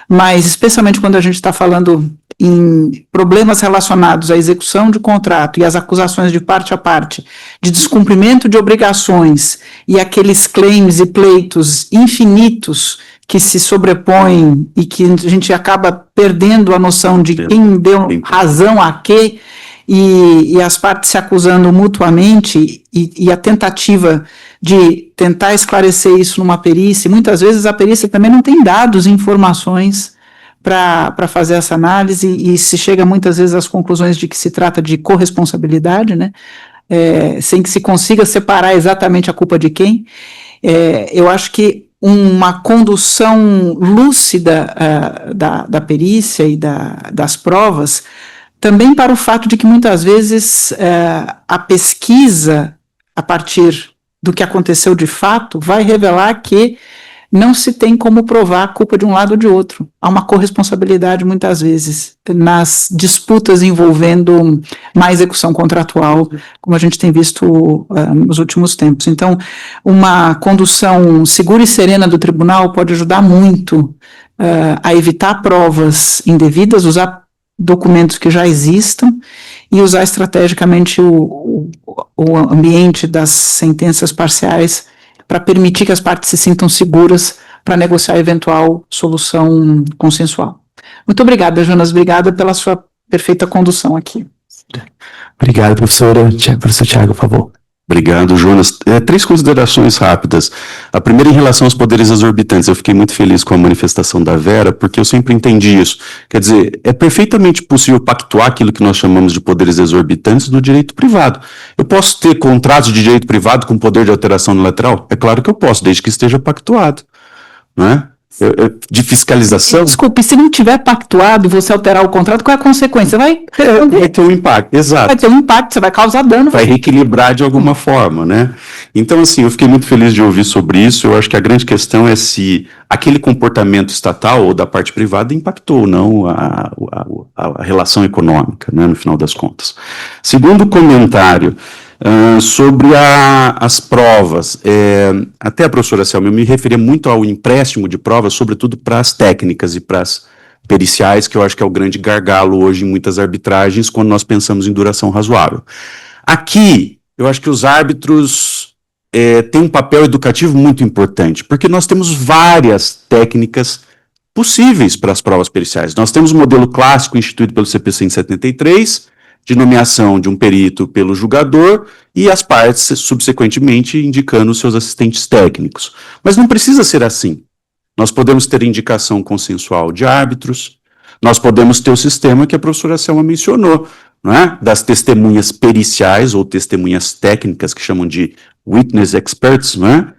mas especialmente quando a gente está falando em problemas relacionados à execução de contrato e às acusações de parte a parte, de descumprimento de obrigações e aqueles claims e pleitos infinitos que se sobrepõem e que a gente acaba perdendo a noção de quem deu razão a quê, e as partes se acusando mutuamente, e a tentativa de tentar esclarecer isso numa perícia. Muitas vezes a perícia também não tem dados e informações para fazer essa análise, e se chega muitas vezes às conclusões de que se trata de corresponsabilidade, né? Sem que se consiga separar exatamente a culpa de quem. Eu acho que uma condução lúcida da perícia e das provas, também para o fato de que muitas vezes a pesquisa, a partir do que aconteceu de fato, vai revelar que não se tem como provar a culpa de um lado ou de outro. Há uma corresponsabilidade, muitas vezes, nas disputas envolvendo má execução contratual, como a gente tem visto nos últimos tempos. Então, uma condução segura e serena do tribunal pode ajudar muito a evitar provas indevidas, usar documentos que já existam e usar estrategicamente o ambiente das sentenças parciais para permitir que as partes se sintam seguras para negociar eventual solução consensual. Muito obrigada, Jonas. Obrigada pela sua perfeita condução aqui. Obrigado, professora. Professor Thiago, por favor. Obrigado, Jonas. 3 considerações rápidas. A primeira em relação aos poderes exorbitantes. Eu fiquei muito feliz com a manifestação da Vera, porque eu sempre entendi isso. Quer dizer, é perfeitamente possível pactuar aquilo que nós chamamos de poderes exorbitantes no direito privado. Eu posso ter contratos de direito privado com poder de alteração unilateral? É claro que eu posso, desde que esteja pactuado, não é? De fiscalização. Desculpe, se não tiver pactuado e você alterar o contrato, qual é a consequência? Vai ter um impacto, exato. Vai ter um impacto, você vai causar dano. Vai reequilibrar de alguma forma, né? Então, assim, eu fiquei muito feliz de ouvir sobre isso. Eu acho que a grande questão é se aquele comportamento estatal ou da parte privada impactou ou não a relação econômica, né, no final das contas. Segundo comentário, sobre as provas, até a professora Selma, eu me referia muito ao empréstimo de provas, sobretudo para as técnicas e para as periciais, que eu acho que é o grande gargalo hoje em muitas arbitragens, quando nós pensamos em duração razoável. Aqui, eu acho que os árbitros têm um papel educativo muito importante, porque nós temos várias técnicas possíveis para as provas periciais. Nós temos o modelo clássico instituído pelo CP 173, de nomeação de um perito pelo julgador e as partes, subsequentemente, indicando os seus assistentes técnicos. Mas não precisa ser assim. Nós podemos ter indicação consensual de árbitros, nós podemos ter o sistema que a professora Selma mencionou, não é? Das testemunhas periciais ou testemunhas técnicas, que chamam de witness experts, não é?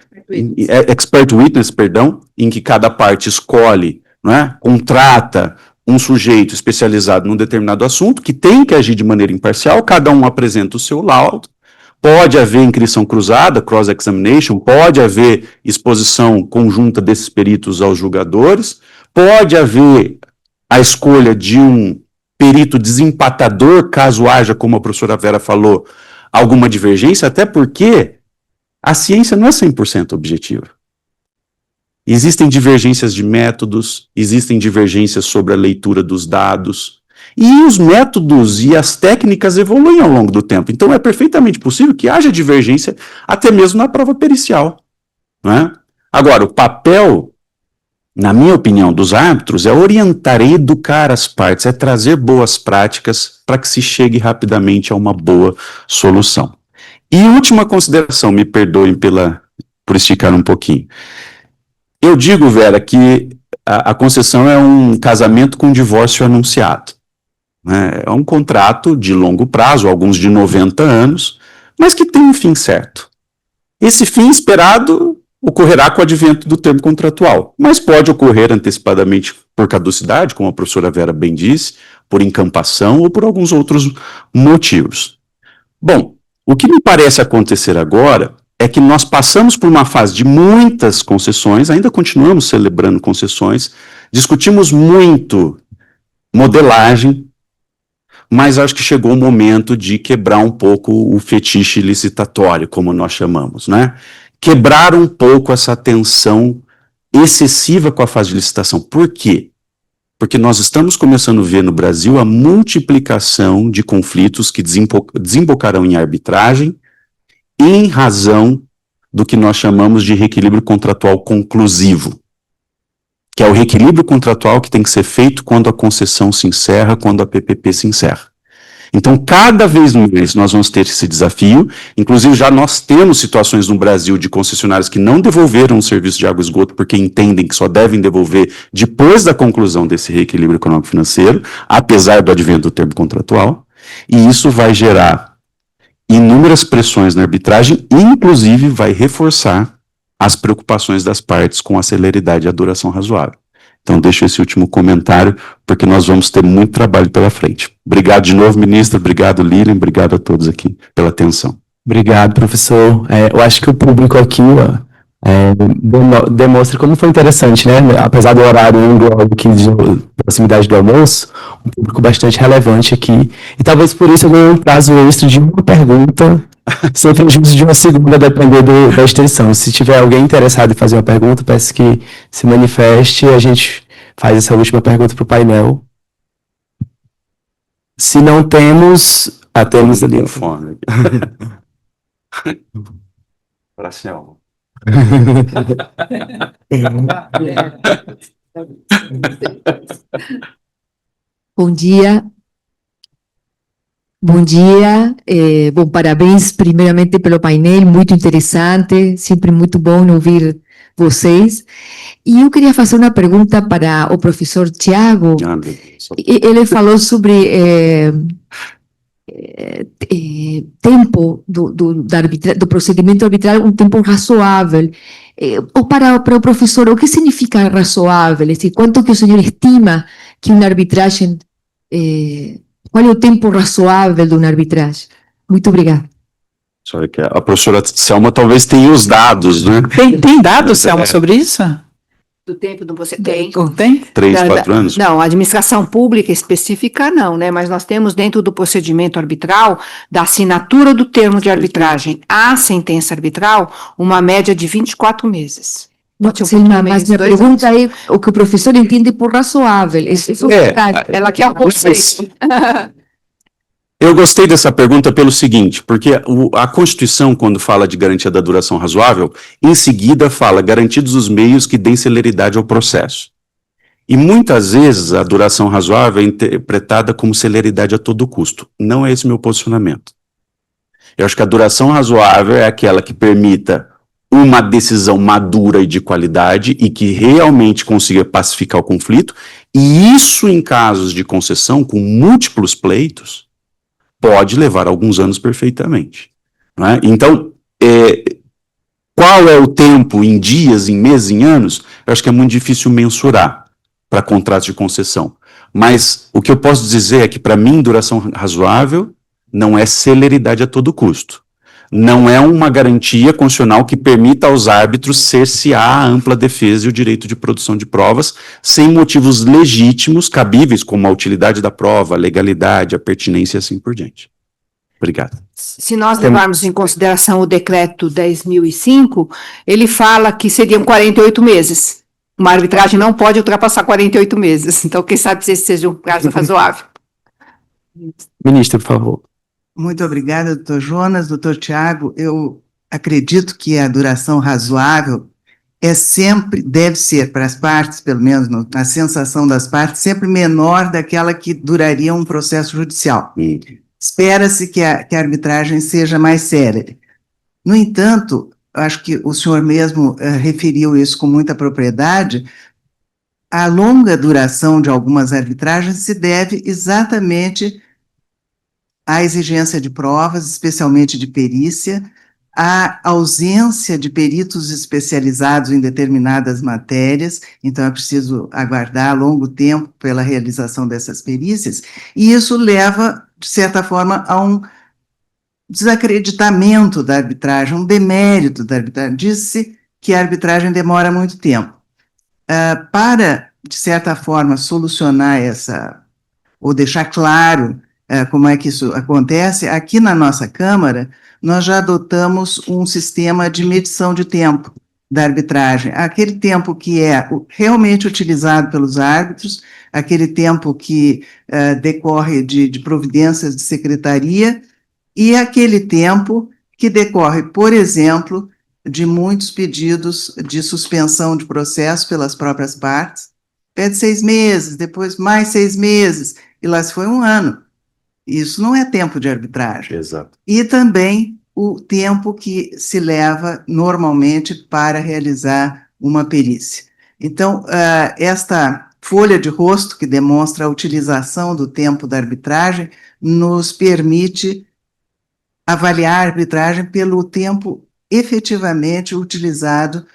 Expert witness, perdão, em que cada parte escolhe, não é? Contrata um sujeito especializado num determinado assunto, que tem que agir de maneira imparcial, cada um apresenta o seu laudo, pode haver inscrição cruzada, cross-examination, pode haver exposição conjunta desses peritos aos julgadores, pode haver a escolha de um perito desempatador, caso haja, como a professora Vera falou, alguma divergência, até porque a ciência não é 100% objetiva. Existem divergências de métodos, existem divergências sobre a leitura dos dados, E os métodos e as técnicas evoluem ao longo do tempo. Então, é perfeitamente possível que haja divergência até mesmo na prova pericial, né? Agora, o papel, na minha opinião, dos árbitros é orientar e educar as partes, é trazer boas práticas para que se chegue rapidamente a uma boa solução. E última consideração, me perdoem por esticar um pouquinho. Eu digo, Vera, que a concessão é um casamento com divórcio anunciado, né? É um contrato de longo prazo, alguns de 90 anos, mas que tem um fim certo. Esse fim esperado ocorrerá com o advento do termo contratual, mas pode ocorrer antecipadamente por caducidade, como a professora Vera bem disse, por encampação ou por alguns outros motivos. Bom, o que me parece acontecer agora é que nós passamos por uma fase de muitas concessões, ainda continuamos celebrando concessões, discutimos muito modelagem, mas acho que chegou o momento de quebrar um pouco o fetiche licitatório, como nós chamamos, né? Quebrar um pouco essa tensão excessiva com a fase de licitação. Por quê? Porque nós estamos começando a ver no Brasil a multiplicação de conflitos que desembocarão em arbitragem em razão do que nós chamamos de reequilíbrio contratual conclusivo, que é o reequilíbrio contratual que tem que ser feito quando a concessão se encerra, quando a PPP se encerra. Então, cada vez mais nós vamos ter esse desafio, inclusive já nós temos situações no Brasil de concessionários que não devolveram o serviço de água e esgoto porque entendem que só devem devolver depois da conclusão desse reequilíbrio econômico-financeiro, apesar do advento do termo contratual, e isso vai gerar inúmeras pressões na arbitragem e, inclusive, vai reforçar as preocupações das partes com a celeridade e a duração razoável. Então, deixo esse último comentário, porque nós vamos ter muito trabalho pela frente. Obrigado de novo, ministra. Obrigado, Lilian. Obrigado a todos aqui pela atenção. Obrigado, professor. Eu acho que o público aqui demonstra como foi interessante, né? Apesar do horário aqui de proximidade do almoço, um público bastante relevante aqui. E talvez por isso eu ganhei um prazo extra de uma pergunta, sempre justo de uma segunda, dependendo da extensão. Se tiver alguém interessado em fazer uma pergunta, peço que se manifeste e a gente faz essa última pergunta para o painel. Se não temos, temos ali. Fone. Para Selma. Bom dia. Bom dia. Bom, parabéns primeiramente pelo painel, muito interessante, sempre muito bom ouvir vocês. E eu queria fazer uma pergunta para o professor Tiago. Ele falou sobre tempo do procedimento arbitral, um tempo razoável. Ou para o professor, o que significa razoável? Quanto que o senhor estima que uma arbitragem... qual é o tempo razoável de uma arbitragem? Muito obrigada. Só que a professora Selma talvez tenha os dados, né? Tem dados, Selma, sobre isso? Do tempo que você tem? Tem? 3, 4 anos? Não, a administração pública específica não, né? Mas nós temos dentro do procedimento arbitral, da assinatura do termo de arbitragem à sentença arbitral, uma média de 24 meses. Sim, mas minha pergunta é o que o professor entende por razoável. Ela quer o conceito. Eu gostei dessa pergunta pelo seguinte, porque a Constituição, quando fala de garantia da duração razoável, em seguida fala garantidos os meios que deem celeridade ao processo. E muitas vezes a duração razoável é interpretada como celeridade a todo custo. Não é esse meu posicionamento. Eu acho que a duração razoável é aquela que permita uma decisão madura e de qualidade e que realmente consiga pacificar o conflito, e isso em casos de concessão com múltiplos pleitos, pode levar alguns anos perfeitamente, não é? Então, qual é o tempo em dias, em meses, em anos? Eu acho que é muito difícil mensurar para contratos de concessão. Mas o que eu posso dizer é que, para mim, duração razoável não é celeridade a todo custo. Não é uma garantia constitucional que permita aos árbitros cercear a ampla defesa e o direito de produção de provas sem motivos legítimos, cabíveis, como a utilidade da prova, a legalidade, a pertinência e assim por diante. Obrigado. Se nós levarmos em consideração o decreto 10.005, ele fala que seriam 48 meses. Uma arbitragem não pode ultrapassar 48 meses. Então, quem sabe se esse seja um prazo razoável. Ministro, por favor. Muito obrigada, doutor Jonas. Doutor Tiago, eu acredito que a duração razoável deve ser para as partes, pelo menos na sensação das partes, sempre menor daquela que duraria um processo judicial. Espera-se que a arbitragem seja mais célere. No entanto, acho que o senhor mesmo referiu isso com muita propriedade, a longa duração de algumas arbitragens se deve exatamente à exigência de provas, especialmente de perícia, à ausência de peritos especializados em determinadas matérias, então é preciso aguardar longo tempo pela realização dessas perícias, e isso leva, de certa forma, a um desacreditamento da arbitragem, um demérito da arbitragem. Diz-se que a arbitragem demora muito tempo. Para, de certa forma, solucionar ou deixar claro como é que isso acontece, aqui na nossa Câmara, nós já adotamos um sistema de medição de tempo da arbitragem. Aquele tempo que é realmente utilizado pelos árbitros, aquele tempo que decorre de providências de secretaria, e aquele tempo que decorre, por exemplo, de muitos pedidos de suspensão de processo pelas próprias partes. Pede 6 meses, depois mais 6 meses, e lá se foi 1 ano. Isso não é tempo de arbitragem. Exato. E também o tempo que se leva normalmente para realizar uma perícia. Então, esta folha de rosto que demonstra a utilização do tempo da arbitragem nos permite avaliar a arbitragem pelo tempo efetivamente utilizado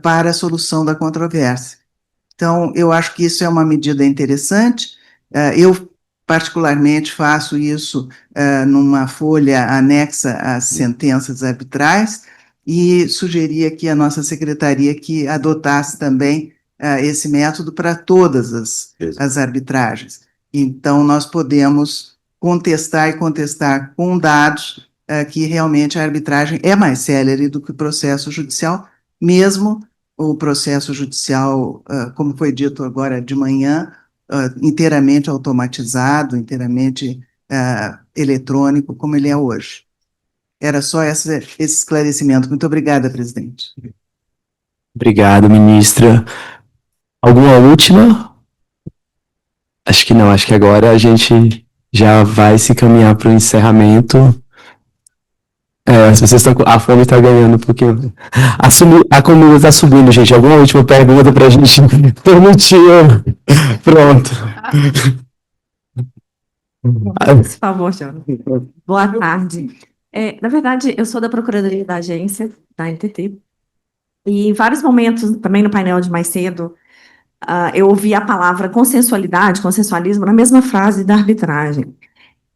para a solução da controvérsia. Então, eu acho que isso é uma medida interessante. Eu, particularmente, faço isso numa folha anexa às sentenças arbitrais e sugeria que a nossa secretaria que adotasse também esse método para todas as arbitragens. Então, nós podemos contestar e contestar com dados que realmente a arbitragem é mais célere do que o processo judicial, mesmo o processo judicial, como foi dito agora de manhã, inteiramente automatizado, inteiramente eletrônico, como ele é hoje. Era só esse esclarecimento. Muito obrigada, presidente. Obrigado, ministra. Alguma última? Acho que não, acho que agora a gente já vai se caminhar para o encerramento. As pessoas estão. A fome está ganhando um pouquinho. A comida está subindo, gente. Alguma última pergunta para a gente permitir? Pronto. Por favor, Jonas. Boa tarde. Na verdade, eu sou da Procuradoria da Agência, da NTT, e em vários momentos, também no painel de mais cedo, eu ouvi a palavra consensualidade, consensualismo, na mesma frase da arbitragem.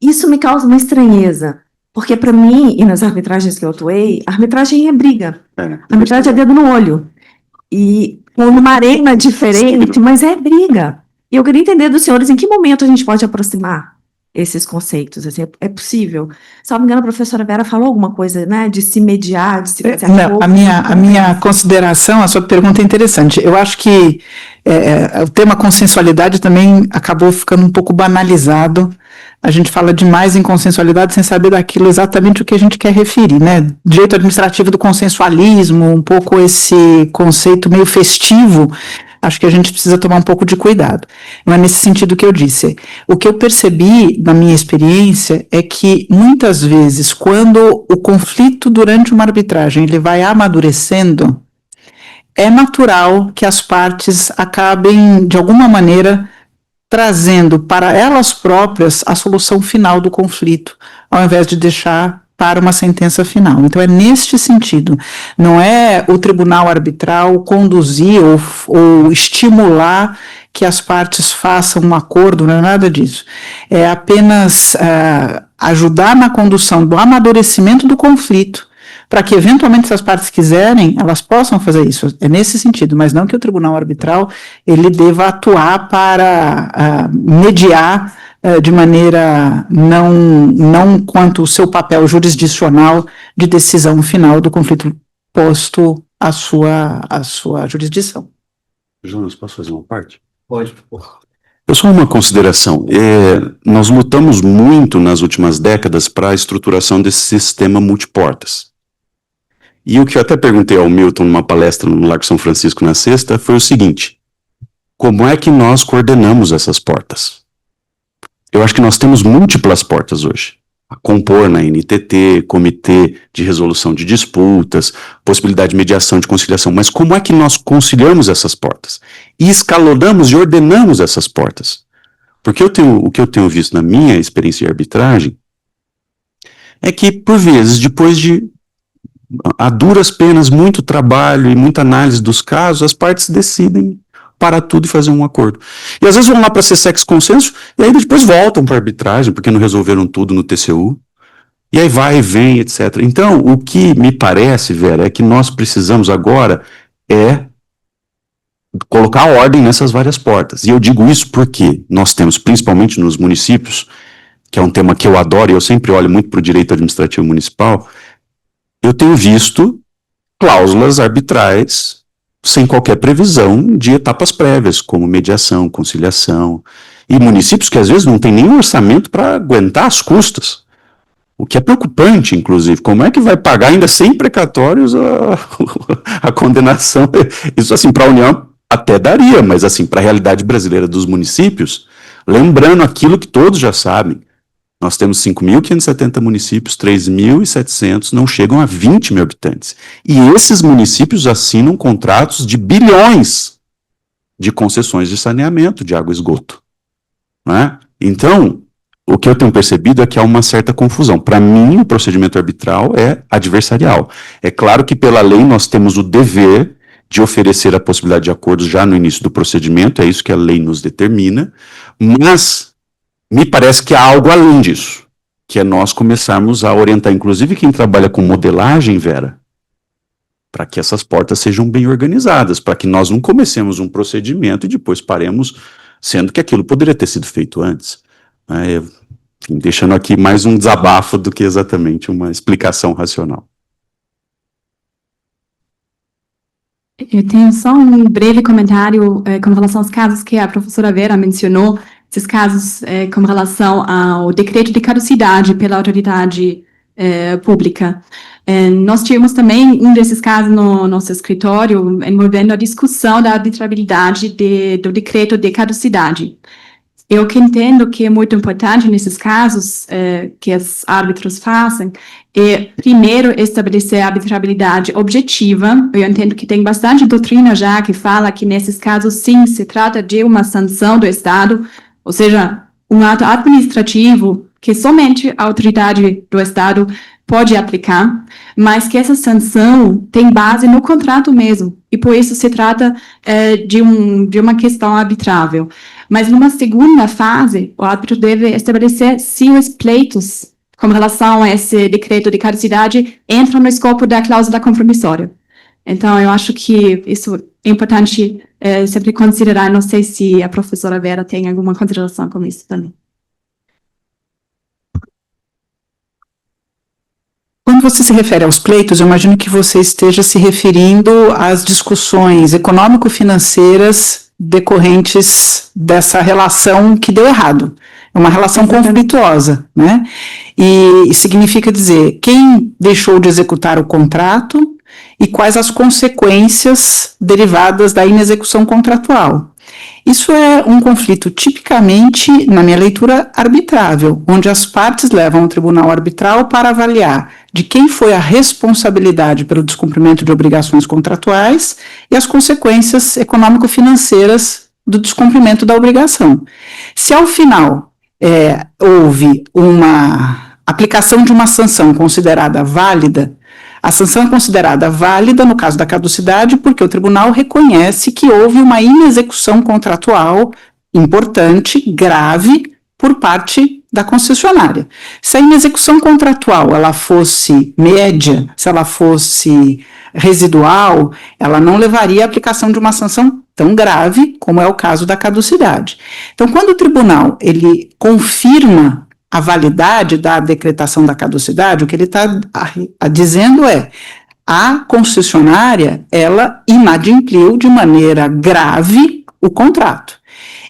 Isso me causa uma estranheza, porque para mim, e nas arbitragens que eu atuei, a arbitragem é briga. A arbitragem é dedo no olho. E com uma arena diferente, mas é briga. E eu queria entender dos senhores em que momento a gente pode aproximar esses conceitos. Assim, é possível? Se não me engano, a professora Vera falou alguma coisa, né, de se mediar, de se fazer Não, a minha consideração, a sua pergunta é interessante. Eu acho que o tema consensualidade também acabou ficando um pouco banalizado. A gente fala demais em consensualidade sem saber daquilo exatamente o que a gente quer referir, né? Direito administrativo do consensualismo, um pouco esse conceito meio festivo, acho que a gente precisa tomar um pouco de cuidado. Não é nesse sentido que eu disse. O que eu percebi na minha experiência é que, muitas vezes, quando o conflito durante uma arbitragem ele vai amadurecendo, é natural que as partes acabem, de alguma maneira, trazendo para elas próprias a solução final do conflito, ao invés de deixar para uma sentença final. Então, é neste sentido. Não é o tribunal arbitral conduzir ou estimular que as partes façam um acordo, não é nada disso. É apenas ajudar na condução do amadurecimento do conflito, para que, eventualmente, se as partes quiserem, elas possam fazer isso. É nesse sentido, mas não que o tribunal arbitral ele deva atuar para mediar de maneira não quanto o seu papel jurisdicional de decisão final do conflito posto à sua jurisdição. Jonas, posso fazer uma parte? Pode. Só uma consideração. Nós lutamos muito nas últimas décadas para a estruturação desse sistema multiportas. E o que eu até perguntei ao Milton numa palestra no Largo São Francisco na sexta foi o seguinte: como é que nós coordenamos essas portas? Eu acho que nós temos múltiplas portas hoje. A compor na NTT, Comitê de Resolução de Disputas, possibilidade de mediação, de conciliação. Mas como é que nós conciliamos essas portas? E escalonamos e ordenamos essas portas? Porque o que eu tenho visto na minha experiência de arbitragem é que, por vezes, depois de a duras penas, muito trabalho e muita análise dos casos, as partes decidem parar tudo e fazer um acordo. E às vezes vão lá para ser sexo consenso e aí depois voltam para arbitragem, porque não resolveram tudo no TCU. E aí vai e vem, etc. Então, o que me parece, Vera, é que nós precisamos agora colocar ordem nessas várias portas. E eu digo isso porque nós temos, principalmente nos municípios, que é um tema que eu adoro e eu sempre olho muito para o direito administrativo municipal, eu tenho visto cláusulas arbitrais sem qualquer previsão de etapas prévias, como mediação, conciliação, e municípios que às vezes não têm nenhum orçamento para aguentar as custas, o que é preocupante, inclusive. Como é que vai pagar ainda sem precatórios a condenação? Isso, assim, para a União até daria, mas, assim, para a realidade brasileira dos municípios, lembrando aquilo que todos já sabem, nós temos 5.570 municípios, 3.700 não chegam a 20 mil habitantes. E esses municípios assinam contratos de bilhões de concessões de saneamento, de água e esgoto. Não é? Então, o que eu tenho percebido é que há uma certa confusão. Para mim, o procedimento arbitral é adversarial. É claro que, pela lei, nós temos o dever de oferecer a possibilidade de acordos já no início do procedimento, é isso que a lei nos determina, mas me parece que há algo além disso, que é nós começarmos a orientar, inclusive quem trabalha com modelagem, Vera, para que essas portas sejam bem organizadas, para que nós não comecemos um procedimento e depois paremos, sendo que aquilo poderia ter sido feito antes. Enfim, deixando aqui mais um desabafo do que exatamente uma explicação racional. Eu tenho só um breve comentário com relação aos casos que a professora Vera mencionou, esses casos com relação ao decreto de caducidade pela autoridade pública. Nós tivemos também um desses casos no nosso escritório envolvendo a discussão da arbitrabilidade do decreto de caducidade. Eu que entendo que é muito importante nesses casos que os árbitros façam é, primeiro, estabelecer a arbitrabilidade objetiva. Eu entendo que tem bastante doutrina já que fala que nesses casos, sim, se trata de uma sanção do Estado, ou seja, um ato administrativo que somente a autoridade do Estado pode aplicar, mas que essa sanção tem base no contrato mesmo, e por isso se trata de uma questão arbitrável. Mas numa segunda fase, o árbitro deve estabelecer se os pleitos com relação a esse decreto de caducidade entram no escopo da cláusula compromissória. Então, eu acho que isso é importante sempre considerar. Não sei se a professora Vera tem alguma consideração com isso também. Quando você se refere aos pleitos, eu imagino que você esteja se referindo às discussões econômico-financeiras decorrentes dessa relação que deu errado. É uma relação conflituosa, né? E significa dizer quem deixou de executar o contrato e quais as consequências derivadas da inexecução contratual. Isso é um conflito tipicamente, na minha leitura, arbitrável, onde as partes levam ao tribunal arbitral para avaliar de quem foi a responsabilidade pelo descumprimento de obrigações contratuais e as consequências econômico-financeiras do descumprimento da obrigação. Se ao final houve uma aplicação de uma sanção considerada válida, a sanção é considerada válida no caso da caducidade porque o tribunal reconhece que houve uma inexecução contratual importante, grave, por parte da concessionária. Se a inexecução contratual ela fosse média, se ela fosse residual, ela não levaria à aplicação de uma sanção tão grave como é o caso da caducidade. Então, quando o tribunal ele confirma a validade da decretação da caducidade, o que ele está dizendo é a concessionária, ela inadimpliu de maneira grave o contrato.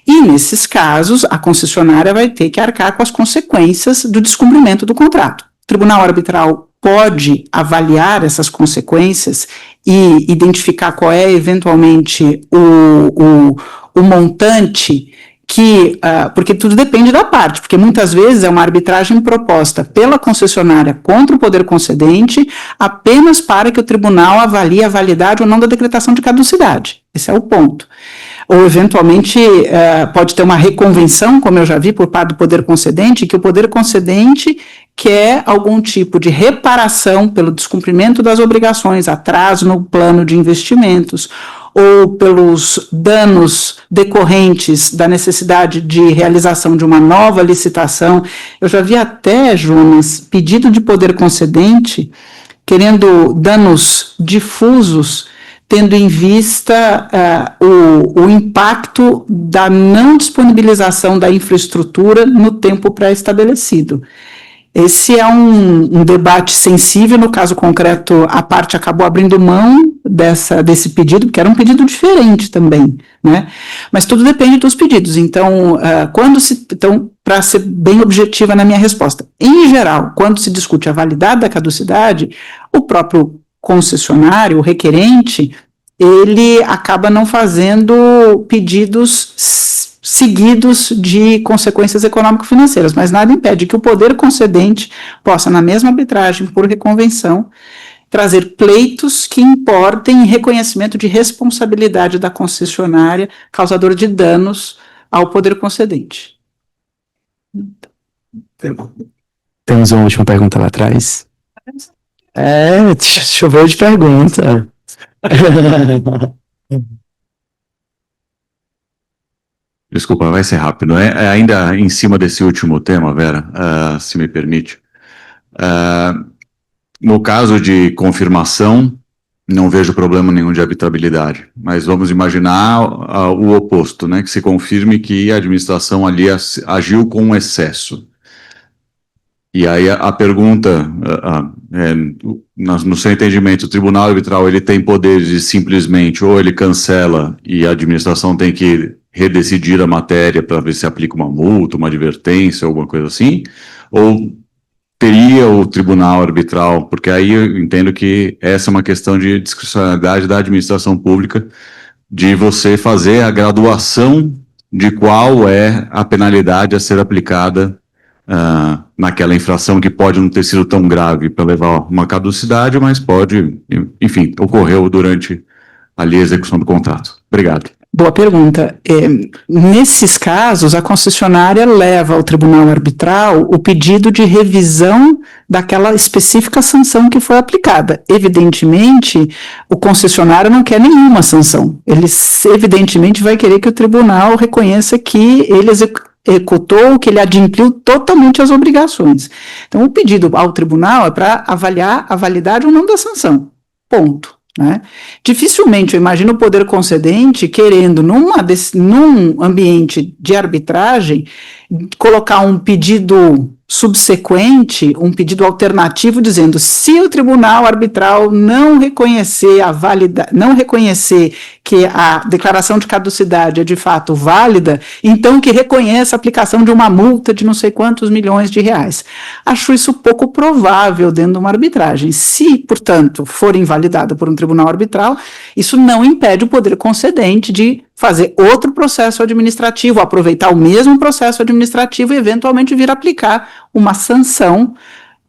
E, nesses casos, a concessionária vai ter que arcar com as consequências do descumprimento do contrato. O tribunal arbitral pode avaliar essas consequências e identificar qual é, eventualmente, o montante que, porque tudo depende da parte, porque muitas vezes é uma arbitragem proposta pela concessionária contra o poder concedente apenas para que o tribunal avalie a validade ou não da decretação de caducidade. Esse é o ponto. Ou, eventualmente, pode ter uma reconvenção, como eu já vi, por parte do poder concedente, que o poder concedente quer algum tipo de reparação pelo descumprimento das obrigações, atraso no plano de investimentos, ou pelos danos decorrentes da necessidade de realização de uma nova licitação. Eu já vi até, Jonas, pedido de poder concedente querendo danos difusos, tendo em vista o impacto da não disponibilização da infraestrutura no tempo pré-estabelecido. Esse é um debate sensível. No caso concreto, a parte acabou abrindo mão desse pedido, porque era um pedido diferente também, né? Mas tudo depende dos pedidos. Então, para ser bem objetiva na minha resposta, em geral, quando se discute a validade da caducidade, o próprio concessionário, o requerente, ele acaba não fazendo pedidos seguidos de consequências econômico-financeiras, mas nada impede que o poder concedente possa, na mesma arbitragem por reconvenção, trazer pleitos que importem reconhecimento de responsabilidade da concessionária causadora de danos ao poder concedente. Temos uma última pergunta lá atrás. Choveu de pergunta. Desculpa, vai ser rápido. Ainda em cima desse último tema, Vera, se me permite. No caso de confirmação, não vejo problema nenhum de arbitrabilidade, mas vamos imaginar o oposto, né? Que se confirme que a administração ali agiu com excesso. E aí a pergunta, no seu entendimento, o tribunal arbitral ele tem poderes de simplesmente ou ele cancela e a administração tem que redecidir a matéria para ver se aplica uma multa, uma advertência, alguma coisa assim, ou teria o tribunal arbitral, porque aí eu entendo que essa é uma questão de discricionalidade da administração pública, de você fazer a graduação de qual é a penalidade a ser aplicada naquela infração que pode não ter sido tão grave para levar uma caducidade, mas pode, enfim, ocorreu durante ali a execução do contrato. Obrigado. Boa pergunta. Nesses casos, a concessionária leva ao tribunal arbitral o pedido de revisão daquela específica sanção que foi aplicada. Evidentemente, o concessionário não quer nenhuma sanção. Ele, evidentemente, vai querer que o tribunal reconheça que ele executou, que ele adimpliu totalmente as obrigações. Então, o pedido ao tribunal é para avaliar a validade ou não da sanção. Ponto. Né? Dificilmente eu imagino o poder concedente querendo, num ambiente de arbitragem, colocar um pedido subsequente, um pedido alternativo, dizendo: se o tribunal arbitral não reconhecer não reconhecer que a declaração de caducidade é de fato válida, então que reconheça a aplicação de uma multa de não sei quantos milhões de reais. Acho isso pouco provável dentro de uma arbitragem. Se, portanto, for invalidada por um tribunal arbitral, isso não impede o poder concedente de fazer outro processo administrativo, aproveitar o mesmo processo administrativo e eventualmente vir aplicar uma sanção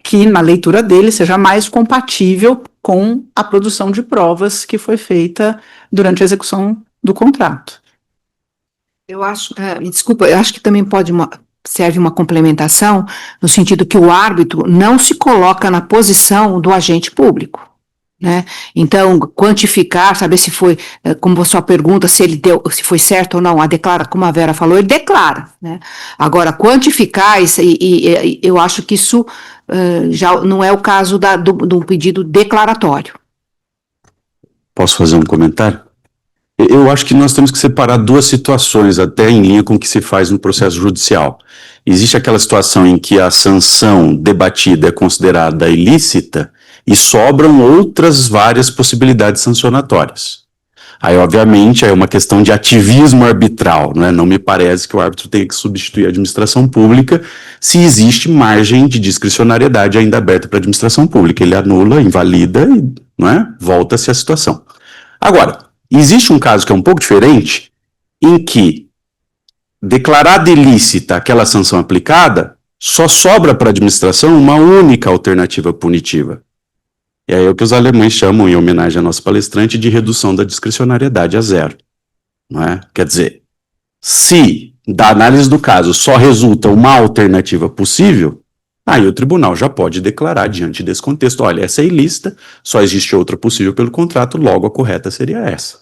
que, na leitura dele, seja mais compatível com a produção de provas que foi feita durante a execução do contrato. Eu acho, desculpa, eu acho que também serve uma complementação, no sentido que o árbitro não se coloca na posição do agente público. Né? Então, quantificar, saber se foi, como a sua pergunta, se foi certo ou não, como a Vera falou, ele declara, né? Agora, quantificar, eu acho que isso já não é o caso do pedido declaratório. Posso fazer um comentário? Eu acho que nós temos que separar duas situações, até em linha com o que se faz no processo judicial. Existe aquela situação em que a sanção debatida é considerada ilícita, e sobram outras várias possibilidades sancionatórias. Aí, obviamente, é uma questão de ativismo arbitral, né? Não me parece que o árbitro tenha que substituir a administração pública se existe margem de discricionariedade ainda aberta para a administração pública. Ele anula, invalida e, não é? Volta-se à situação. Agora, existe um caso que é um pouco diferente, em que, declarada ilícita aquela sanção aplicada, só sobra para a administração uma única alternativa punitiva. E aí é o que os alemães chamam, em homenagem à nossa palestrante, de redução da discricionariedade a zero. Não é? Quer dizer, se da análise do caso só resulta uma alternativa possível, aí o tribunal já pode declarar, diante desse contexto, olha, essa é ilícita, só existe outra possível pelo contrato, logo a correta seria essa.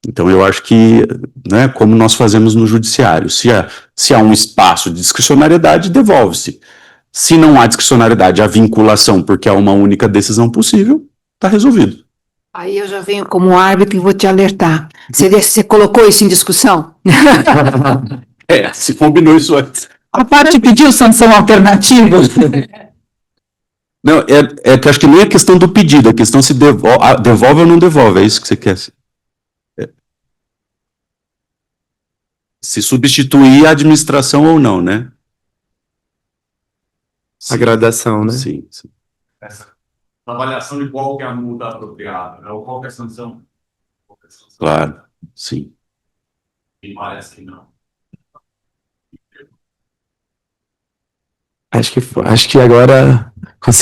Então eu acho que, né, como nós fazemos no judiciário, se há um espaço de discricionariedade, devolve-se. Se não há discricionariedade, há vinculação, porque há uma única decisão possível, está resolvido. Aí eu já venho como árbitro e vou te alertar. Você colocou isso em discussão? Se combinou isso antes. A parte pediu sanção alternativa. Não, é que acho que nem é questão do pedido, é questão se devolve ou não devolve, é isso que você quer. Se substituir a administração ou não, né? A gradação, né? Sim, sim. Essa avaliação de qual que é a multa apropriada, né? Ou qual que é a sanção. Claro, sim. Me parece que não. Acho que agora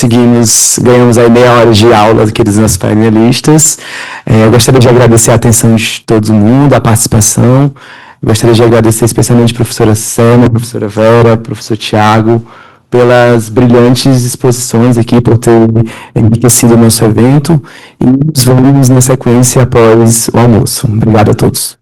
ganhamos aí meia hora de aula daqueles nossos painelistas. Eu gostaria de agradecer a atenção de todo mundo, a participação. Gostaria de agradecer especialmente a professora Selma, a professora Vera, o professor Tiago, pelas brilhantes exposições aqui, por ter enriquecido o nosso evento. E nos vemos na sequência após o almoço. Obrigado a todos.